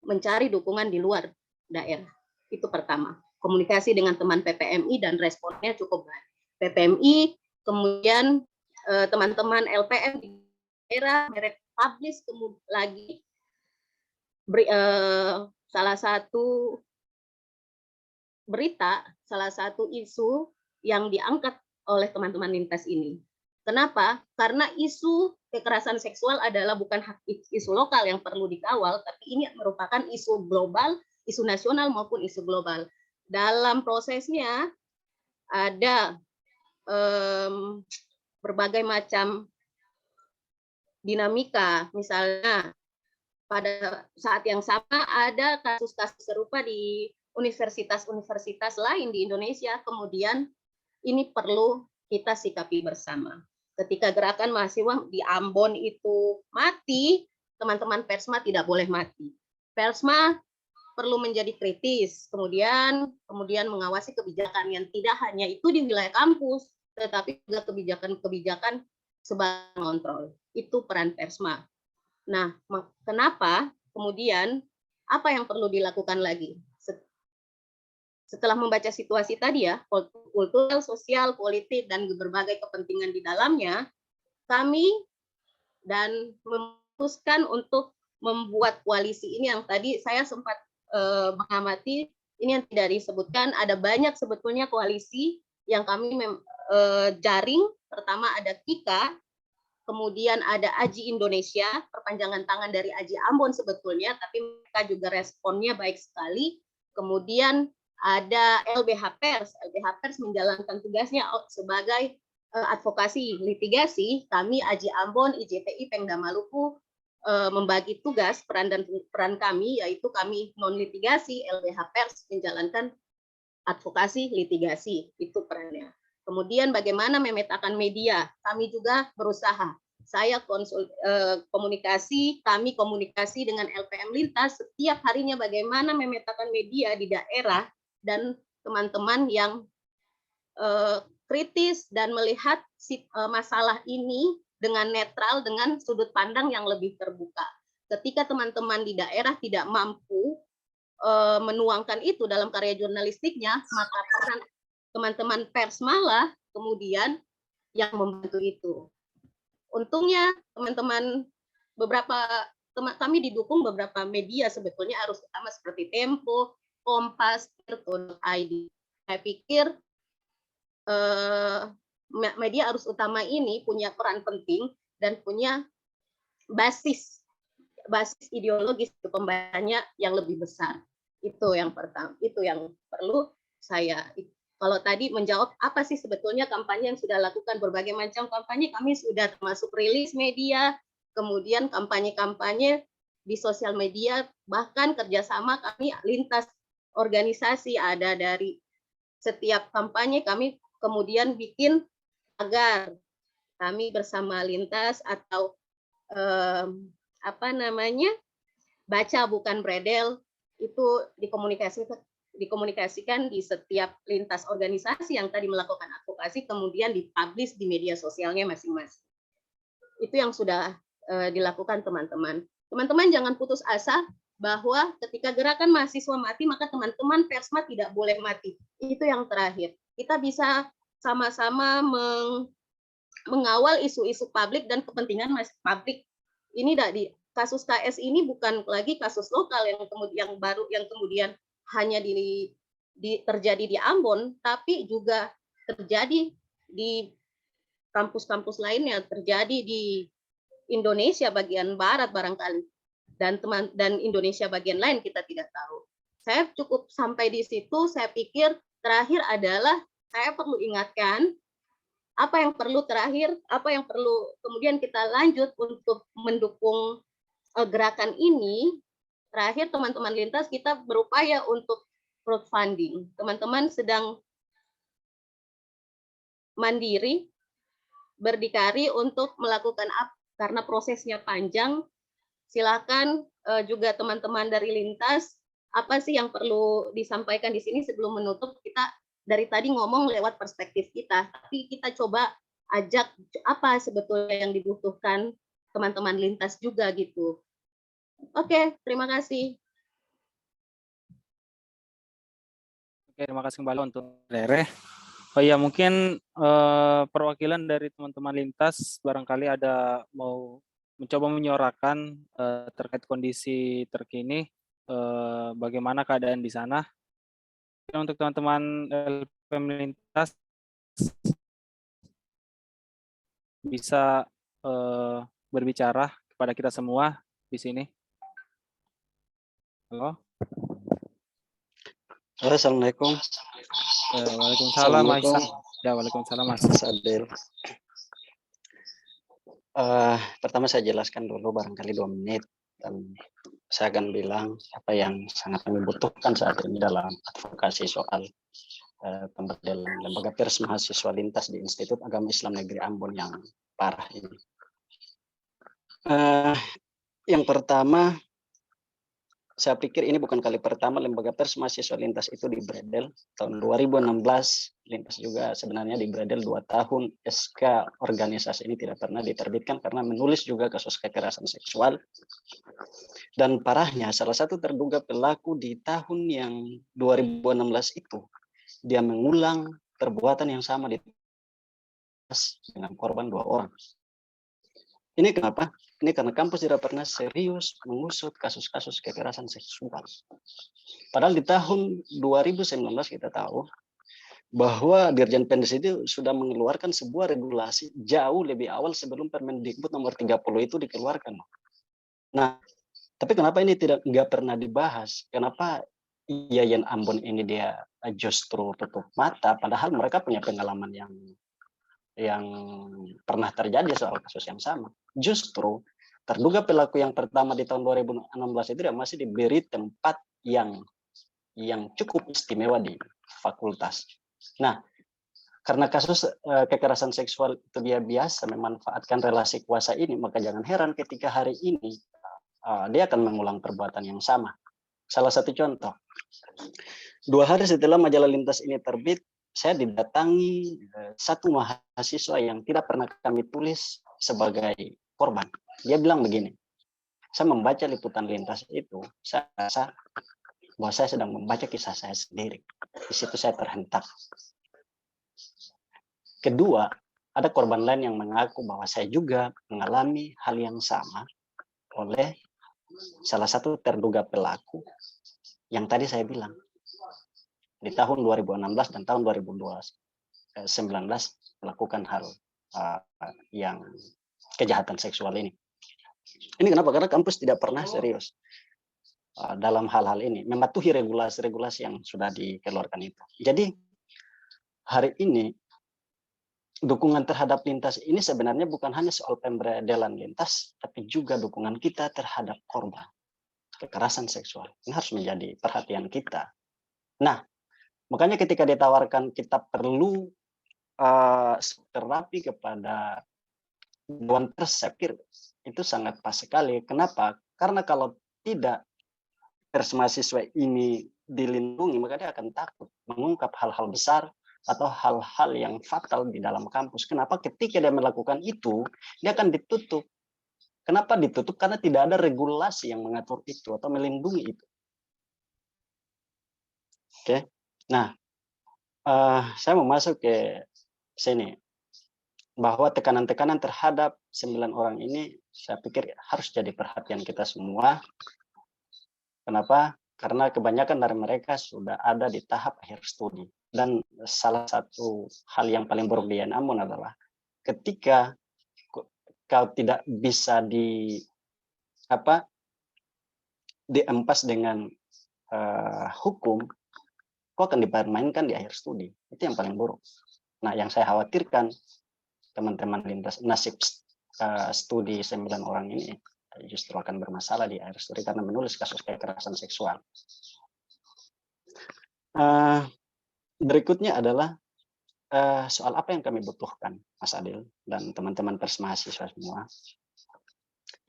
mencari dukungan di luar daerah. Itu pertama. Komunikasi dengan teman PPMI dan responnya cukup baik. PPMI, kemudian teman-teman LPM di daerah, mereka publish lagi salah satu berita, salah satu isu yang diangkat oleh teman-teman lintas ini. Kenapa? Karena isu kekerasan seksual adalah bukan isu lokal yang perlu dikawal, tapi ini merupakan isu global, isu nasional maupun isu global. Dalam prosesnya ada berbagai macam dinamika, misalnya pada saat yang sama ada kasus-kasus serupa di universitas-universitas lain di Indonesia, kemudian ini perlu kita sikapi bersama. Ketika gerakan mahasiswa di Ambon itu mati, teman-teman Persma tidak boleh mati. Persma perlu menjadi kritis, kemudian mengawasi kebijakan yang tidak hanya itu di wilayah kampus, tetapi juga kebijakan-kebijakan sebagai kontrol. Itu peran Persma. Nah, kenapa kemudian apa yang perlu dilakukan lagi? Setelah membaca situasi tadi ya, kultural, sosial, politik, dan berbagai kepentingan di dalamnya, kami dan memutuskan untuk membuat koalisi ini yang tadi saya sempat mengamati, ini yang tidak disebutkan, ada banyak sebetulnya koalisi yang kami jaring. Pertama ada KIKA, kemudian ada Aji Indonesia, perpanjangan tangan dari Aji Ambon sebetulnya, tapi mereka juga responnya baik sekali. Kemudian ada LBH Pers. LBH Pers menjalankan tugasnya sebagai advokasi litigasi. Kami Aji Ambon, IJTI, Pemda Maluku membagi tugas peran kami, yaitu kami non litigasi, LBH Pers menjalankan advokasi litigasi, itu perannya. Kemudian bagaimana memetakan media, kami juga berusaha. Saya komunikasi dengan LPM Lintas setiap harinya bagaimana memetakan media di daerah dan teman-teman yang kritis dan melihat masalah ini dengan netral, dengan sudut pandang yang lebih terbuka. Ketika teman-teman di daerah tidak mampu menuangkan itu dalam karya jurnalistiknya, maka peran teman-teman pers malah kemudian yang membantu itu. Untungnya teman-teman kami didukung beberapa media sebetulnya arus utama seperti Tempo, Kompas, Tirto.id. Saya pikir media arus utama ini punya peran penting dan punya basis ideologis pembacanya yang lebih besar. Itu yang pertama, itu yang perlu saya. Kalau tadi menjawab apa sih sebetulnya kampanye yang sudah lakukan, berbagai macam kampanye kami sudah termasuk rilis media, kemudian kampanye-kampanye di sosial media, bahkan kerjasama kami lintas organisasi ada dari setiap kampanye kami kemudian bikin tagar kami bersama lintas atau baca bukan bredel, itu dikomunikasikan di setiap lintas organisasi yang tadi melakukan advokasi, kemudian dipublish di media sosialnya masing-masing. Itu yang sudah dilakukan teman-teman. Teman-teman jangan putus asa bahwa ketika gerakan mahasiswa mati, maka teman-teman persma tidak boleh mati. Itu yang terakhir. Kita bisa sama-sama mengawal isu-isu publik dan kepentingan publik. Ini kasus KS ini bukan lagi kasus lokal yang kemudian hanya terjadi di Ambon, tapi juga terjadi di kampus-kampus lainnya, terjadi di Indonesia bagian barat barangkali, dan Indonesia bagian lain kita tidak tahu. Saya cukup sampai di situ. Saya pikir terakhir adalah saya perlu ingatkan apa yang perlu kemudian kita lanjut untuk mendukung gerakan ini. Terakhir teman-teman lintas kita berupaya untuk crowdfunding. Teman-teman sedang mandiri, berdikari untuk melakukan karena prosesnya panjang. Silakan juga teman-teman dari lintas, apa sih yang perlu disampaikan di sini sebelum menutup? Kita dari tadi ngomong lewat perspektif kita, tapi kita coba ajak apa sebetulnya yang dibutuhkan teman-teman lintas juga gitu. Oke, terima kasih. Oke, terima kasih kembali untuk Rere. Oh iya, mungkin perwakilan dari teman-teman lintas barangkali ada mau mencoba menyuarakan terkait kondisi terkini, bagaimana keadaan di sana. Untuk teman-teman LPM lintas bisa berbicara kepada kita semua di sini. Halo. Assalamualaikum. Waalaikumsalam, Mas. Ya, waalaikumsalam, Mas. Adil. Pertama saya jelaskan dulu barangkali 2 menit, dan saya akan bilang apa yang sangat kami butuhkan saat ini dalam advokasi soal pemberdelan lembaga pers mahasiswa lintas di Institut Agama Islam Negeri Ambon yang parah ini. Yang pertama, saya pikir ini bukan kali pertama lembaga pers mahasiswa lintas itu dibredel. Tahun 2016 lintas juga sebenarnya dibredel 2 tahun. SK organisasi ini tidak pernah diterbitkan karena menulis juga kasus kekerasan seksual. Dan parahnya salah satu terduga pelaku di tahun yang 2016 itu, dia mengulang perbuatan yang sama dengan korban 2 orang. Ini kenapa? Ini karena kampus tidak pernah serius mengusut kasus-kasus kekerasan seksual. Padahal di tahun 2019 kita tahu bahwa Dirjen Pendes itu sudah mengeluarkan sebuah regulasi jauh lebih awal sebelum Permendikbud nomor 30 itu dikeluarkan. Nah, tapi kenapa ini nggak pernah dibahas? Kenapa Yayan Ambon ini dia justru tutup mata, padahal mereka punya pengalaman yang pernah terjadi soal kasus yang sama. Justru terduga pelaku yang pertama di tahun 2016 itu dia masih diberi tempat yang cukup istimewa di fakultas. Nah, karena kasus kekerasan seksual itu dia biasa memanfaatkan relasi kuasa ini, maka jangan heran ketika hari ini dia akan mengulang perbuatan yang sama. Salah satu contoh, 2 hari setelah majalah Lintas ini terbit, saya didatangi satu mahasiswa yang tidak pernah kami tulis sebagai korban. Dia bilang begini, saya membaca liputan Lintas itu, saya rasa bahwa saya sedang membaca kisah saya sendiri. Di situ saya terhentak. Kedua, ada korban lain yang mengaku bahwa saya juga mengalami hal yang sama oleh salah satu terduga pelaku yang tadi saya bilang. Di tahun 2016 dan tahun 2019 melakukan hal yang kejahatan seksual ini. Ini kenapa? Karena kampus tidak pernah serius dalam hal-hal ini, mematuhi regulasi-regulasi yang sudah dikeluarkan itu. Jadi hari ini dukungan terhadap Lintas ini sebenarnya bukan hanya soal pemberedelan Lintas, tapi juga dukungan kita terhadap korban kekerasan seksual. Ini harus menjadi perhatian kita. Nah, makanya ketika ditawarkan kita perlu terapi kepada Dewan Pers, saya pikir itu sangat pas sekali. Kenapa? Karena kalau tidak pers mahasiswa ini dilindungi, maka dia akan takut mengungkap hal-hal besar atau hal-hal yang fatal di dalam kampus. Kenapa? Ketika dia melakukan itu, dia akan ditutup. Kenapa ditutup? Karena tidak ada regulasi yang mengatur itu atau melindungi itu. Oke. Nah, saya mau masuk ke sini. Bahwa tekanan-tekanan terhadap 9 orang ini, saya pikir harus jadi perhatian kita semua. Kenapa? Karena kebanyakan dari mereka sudah ada di tahap akhir studi. Dan salah satu hal yang paling buruk di Ambon adalah ketika kau tidak bisa diempas dengan hukum, kau akan dipermainkan di akhir studi. Itu yang paling buruk. Nah, yang saya khawatirkan teman-teman Lintas, nasib studi 9 orang ini justru akan bermasalah di akhir studi karena menulis kasus kekerasan seksual. Berikutnya adalah soal apa yang kami butuhkan, Mas Adil dan teman-teman pers mahasiswa semua.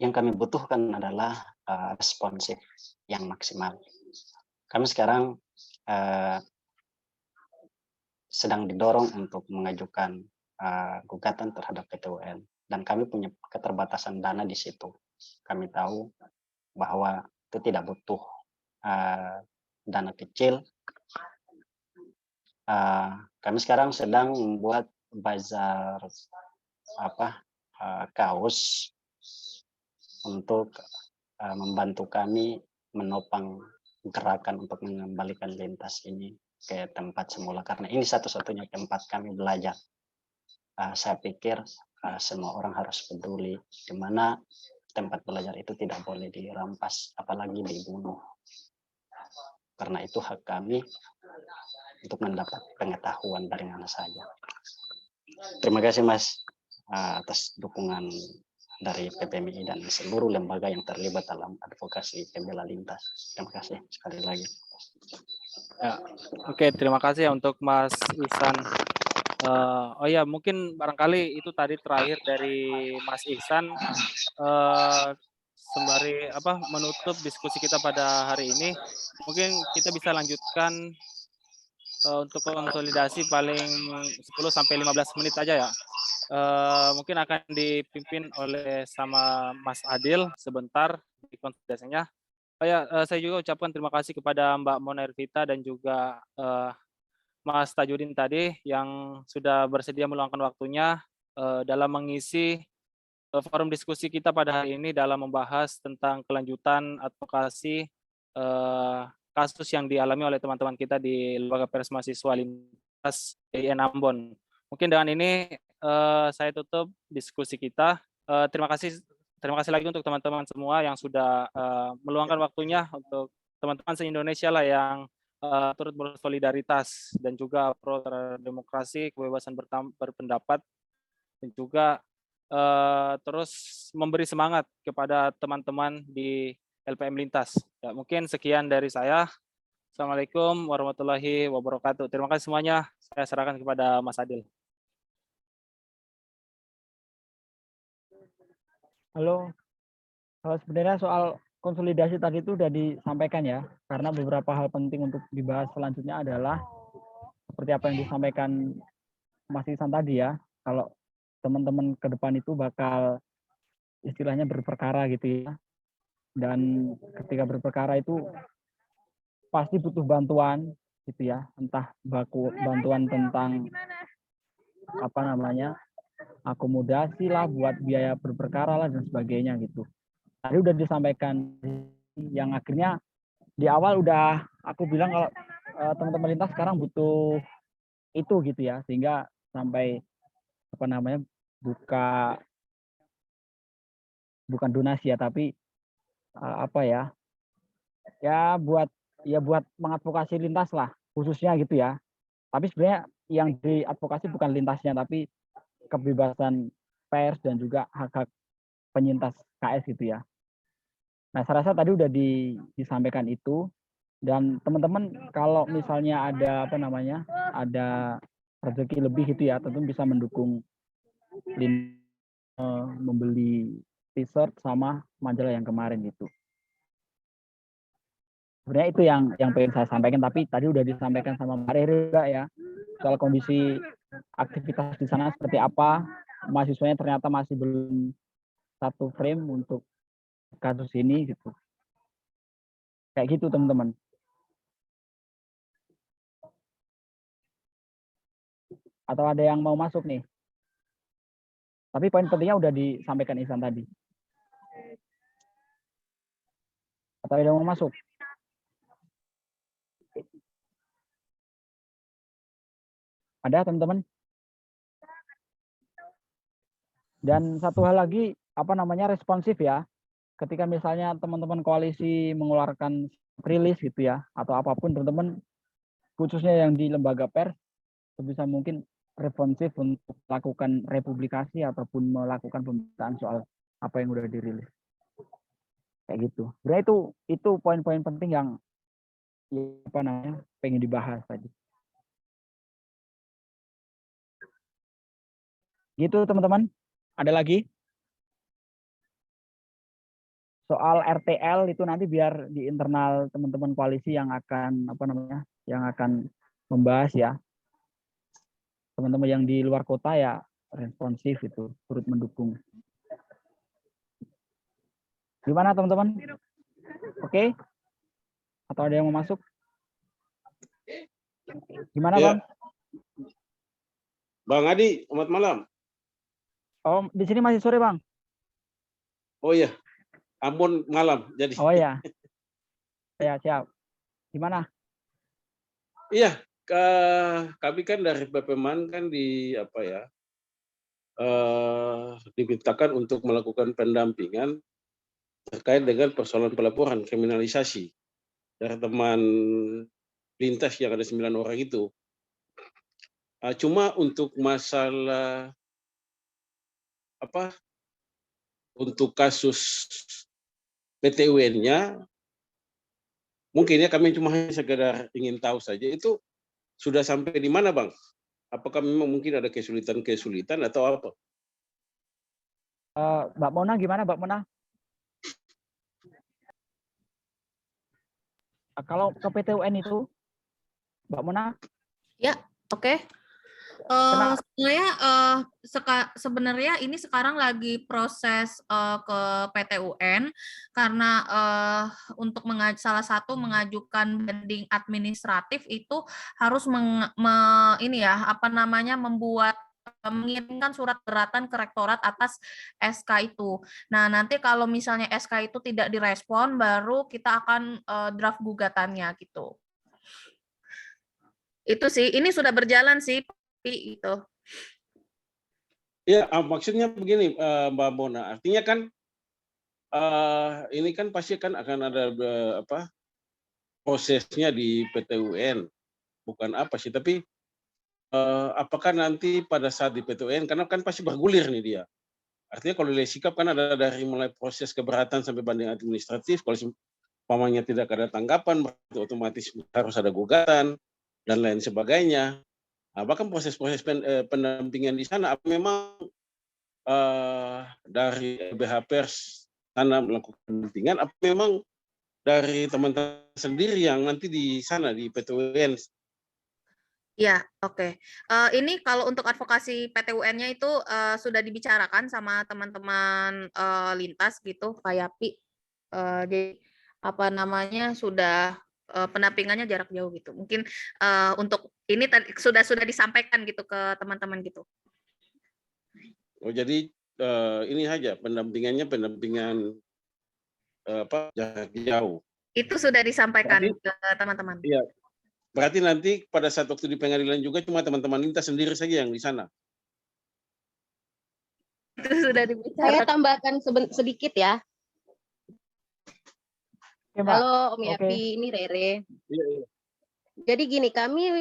Yang kami butuhkan adalah responsif yang maksimal. Kami sekarang sedang didorong untuk mengajukan gugatan terhadap PT UN dan kami punya keterbatasan dana di situ. Kami tahu bahwa itu tidak butuh dana kecil. Kami sekarang sedang membuat bazar kaos untuk membantu kami menopang gerakan untuk mengembalikan Lintas ini ke tempat semula karena ini satu-satunya tempat kami belajar. Saya pikir semua orang harus peduli di mana tempat belajar itu tidak boleh dirampas apalagi dibunuh. Karena itu hak kami untuk mendapat pengetahuan dari mana saja. Terima kasih Mas atas dukungan dari PPMI dan seluruh lembaga yang terlibat dalam advokasi pembela Lintas. Terima kasih sekali lagi. Ya, oke, terima kasih untuk Mas Ihsan. Oh ya, mungkin barangkali itu tadi terakhir dari Mas Ihsan sembari menutup diskusi kita pada hari ini. Mungkin kita bisa lanjutkan untuk konsolidasi paling 10-15 menit aja ya. Mungkin akan dipimpin oleh sama Mas Adil sebentar di konsolidasinya. Saya juga ucapkan terima kasih kepada Mbak Mona Ervita dan juga Mas Tajudin tadi yang sudah bersedia meluangkan waktunya dalam mengisi forum diskusi kita pada hari ini dalam membahas tentang kelanjutan advokasi kasus yang dialami oleh teman-teman kita di Lembaga Pers Mahasiswa Lintas DIN Ambon. Mungkin dengan ini saya tutup diskusi kita. Terima kasih lagi untuk teman-teman semua yang sudah meluangkan waktunya, untuk teman-teman se-Indonesia lah yang turut bersolidaritas dan juga pro terhadap demokrasi, kebebasan berpendapat, dan juga terus memberi semangat kepada teman-teman di LPM Lintas. Ya, mungkin sekian dari saya. Assalamualaikum warahmatullahi wabarakatuh. Terima kasih semuanya. Saya serahkan kepada Mas Adil. Halo. Sebenarnya soal konsolidasi tadi itu sudah disampaikan ya, karena beberapa hal penting untuk dibahas selanjutnya adalah seperti apa yang disampaikan Mas Isan tadi ya, kalau teman-teman ke depan itu bakal istilahnya berperkara gitu ya, dan ketika berperkara itu pasti butuh bantuan gitu ya, entah bantuan tentang apa namanya akomodasi lah, buat biaya berperkara lah dan sebagainya gitu. Tadi udah disampaikan, yang akhirnya di awal udah aku bilang kalau teman-teman lintas sekarang butuh itu gitu ya, sehingga sampai apa namanya bukan donasi ya, tapi apa ya buat mengadvokasi lintas lah khususnya gitu ya. Tapi sebenarnya yang diadvokasi bukan lintasnya, tapi kebebasan pers dan juga hak-hak penyintas KS gitu ya. Nah, saya rasa tadi udah disampaikan itu, dan teman-teman kalau misalnya ada apa namanya ada rezeki lebih gitu ya, tentu bisa mendukung membeli t-shirt sama majalah yang kemarin gitu. Sebenarnya itu yang pengen saya sampaikan, tapi tadi udah disampaikan sama Mbak Rere juga ya, soal kondisi aktivitas di sana seperti apa, mahasiswanya ternyata masih belum satu frame untuk kasus ini gitu. Kayak gitu teman-teman. Atau ada yang mau masuk nih? Tapi poin pentingnya udah disampaikan Ihsan tadi. Atau ada yang mau masuk? Ada teman-teman? Dan satu hal lagi, apa namanya responsif ya. Ketika misalnya teman-teman koalisi mengeluarkan rilis gitu ya, atau apapun teman-teman, khususnya yang di lembaga pers, sebisa mungkin responsif untuk melakukan republikasi ataupun melakukan pemberitaan soal apa yang udah dirilis. Kayak gitu. Sebenarnya itu poin-poin penting yang apa namanya pengen dibahas tadi. Gitu teman-teman. Ada lagi? Soal RTL itu nanti biar di internal teman-teman koalisi yang akan apa namanya yang akan membahas ya. Teman-teman yang di luar kota ya responsif itu turut mendukung. Gimana teman-teman? Oke? Atau ada yang mau masuk? Gimana Ya. Bang? Bang Adi, selamat malam. Oh, di sini masih sore Bang. Oh iya, Ambon malam. Jadi. Oh ya. Ya siap. Gimana? Iya, kami kan dari BPMAN kan dimintakan untuk melakukan pendampingan terkait dengan persoalan pelaporan kriminalisasi dari teman lintas yang ada 9 orang itu. Cuma untuk masalah untuk kasus PT-UN-nya, mungkin ya kami cuma hanya sekedar ingin tahu saja itu sudah sampai di mana Bang? Apakah memang mungkin ada kesulitan atau apa? Mbak Mona gimana Mbak Mona? Kalau ke PT-UN itu, Mbak Mona? Ya, oke. Sebenarnya ini sekarang lagi proses ke PT UN karena untuk salah satu mengajukan banding administratif itu harus mengirimkan surat keberatan ke rektorat atas SK itu. Nah, nanti kalau misalnya SK itu tidak direspon, baru kita akan draft gugatannya gitu. Itu sih, ini sudah berjalan sih. Itu. Ya, maksudnya begini Mbak Mona, artinya kan ini kan pasti kan akan ada prosesnya di PT UN, bukan apa sih, tapi apakah nanti pada saat di PT UN, karena kan pasti bergulir nih dia, Artinya kalau nilai sikap kan ada dari mulai proses keberatan sampai banding administratif. Kalau umpamanya tidak ada tanggapan, berarti otomatis harus ada gugatan dan lain sebagainya. Nah, bahkan proses-proses pendampingan di sana, apa memang dari LBH Pers sana melakukan pendampingan, apa memang dari teman-teman sendiri yang nanti di sana di PTUN? Ya, oke. Ini kalau untuk advokasi PTUN-nya itu sudah dibicarakan sama teman-teman lintas gitu, Pak Yapi. Jadi apa namanya sudah pendampingannya jarak jauh gitu. Mungkin untuk ini sudah disampaikan gitu ke teman-teman gitu. Oh, jadi ini saja pendampingannya pendampingan jarak jauh. Itu sudah disampaikan Berarti, ke teman-teman. Iya. Berarti nanti pada saat waktu di pengadilan juga cuma teman-teman lintas sendiri saja yang di sana. Itu sudah dibicarakan. Saya tambahkan sedikit ya. Oke, Mbak. Halo Om Oke. Yapi, ini Rere. Iya, iya. Jadi gini, kami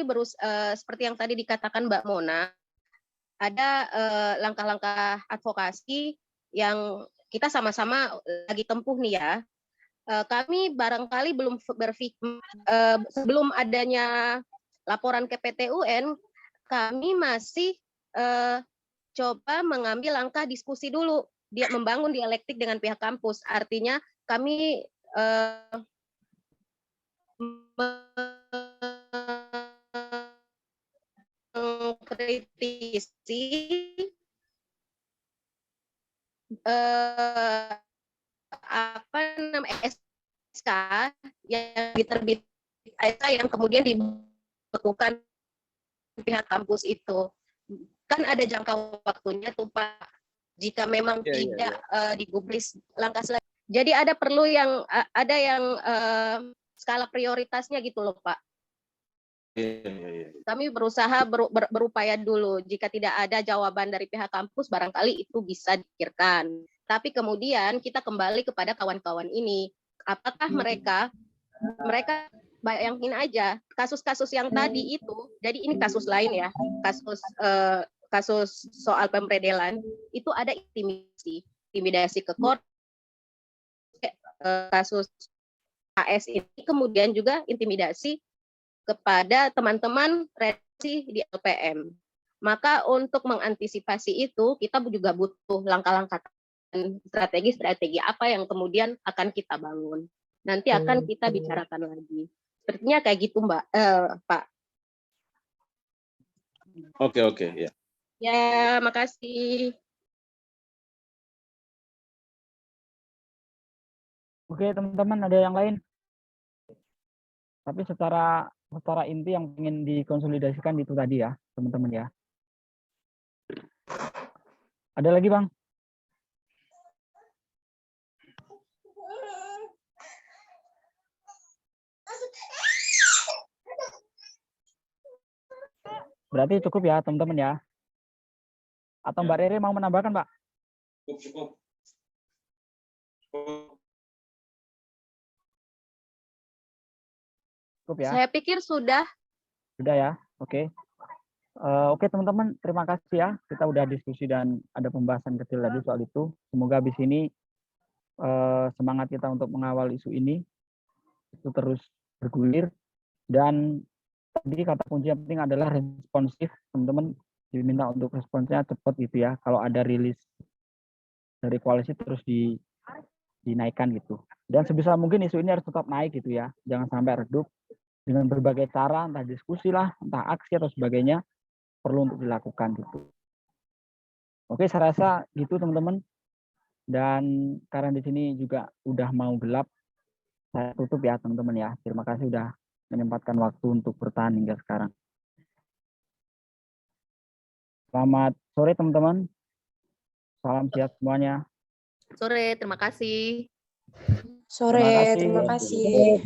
seperti yang tadi dikatakan Mbak Mona, ada langkah-langkah advokasi yang kita sama-sama lagi tempuh nih ya. Kami barangkali belum berpikir sebelum adanya laporan ke PTUN, kami masih coba mengambil langkah diskusi dulu, dia membangun dialektik dengan pihak kampus. Artinya kami mengkritisi apa namanya SK yang diterbit SK yang kemudian dibekukan pihak kampus itu, kan ada jangka waktunya tuh Pak, jika memang tidak digubris langkah selanjutnya. Jadi ada perlu yang ada yang skala prioritasnya gitu loh Pak. Kami berusaha berupaya dulu, jika tidak ada jawaban dari pihak kampus barangkali itu bisa dipikirkan. Tapi kemudian kita kembali kepada kawan-kawan ini, apakah mereka bayangin aja kasus-kasus yang tadi itu, jadi ini kasus lain ya, kasus soal pempredelan itu ada intimidasi ke korps, kasus AS ini kemudian juga intimidasi kepada teman-teman redaksi di LPM. Maka untuk mengantisipasi itu kita juga butuh langkah-langkah dan strategi apa yang kemudian akan kita bangun. Nanti akan kita bicarakan lagi. Sepertinya kayak gitu Mbak, Pak. Oke, ya. Ya, makasih. Oke, teman-teman, ada yang lain? Tapi secara inti yang ingin dikonsolidasikan itu tadi ya, teman-teman ya. Ada lagi, Bang? Berarti cukup ya, teman-teman ya. Atau Mbak Rere mau menambahkan, Mbak? Cukup. Cukup ya. Saya pikir sudah. Sudah ya, oke. Oke teman-teman, terima kasih ya. Kita udah diskusi dan ada pembahasan kecil tadi soal itu. Semoga habis ini semangat kita untuk mengawal isu ini itu terus bergulir. Dan tadi kata kunci yang penting adalah responsif. Teman-teman diminta untuk responsnya cepat gitu ya. Kalau ada rilis dari koalisi terus dinaikkan gitu. Dan sebisa mungkin isu ini harus tetap naik gitu ya. Jangan sampai redup. Dengan berbagai cara, entah diskusi lah, entah aksi atau sebagainya, perlu untuk dilakukan gitu. Oke, saya rasa gitu teman-teman. Dan karena di sini juga udah mau gelap, saya tutup ya teman-teman ya. Terima kasih udah menyempatkan waktu untuk bertahan hingga sekarang. Selamat sore teman-teman. Salam sehat semuanya. Sore, terima kasih. Sore, terima kasih.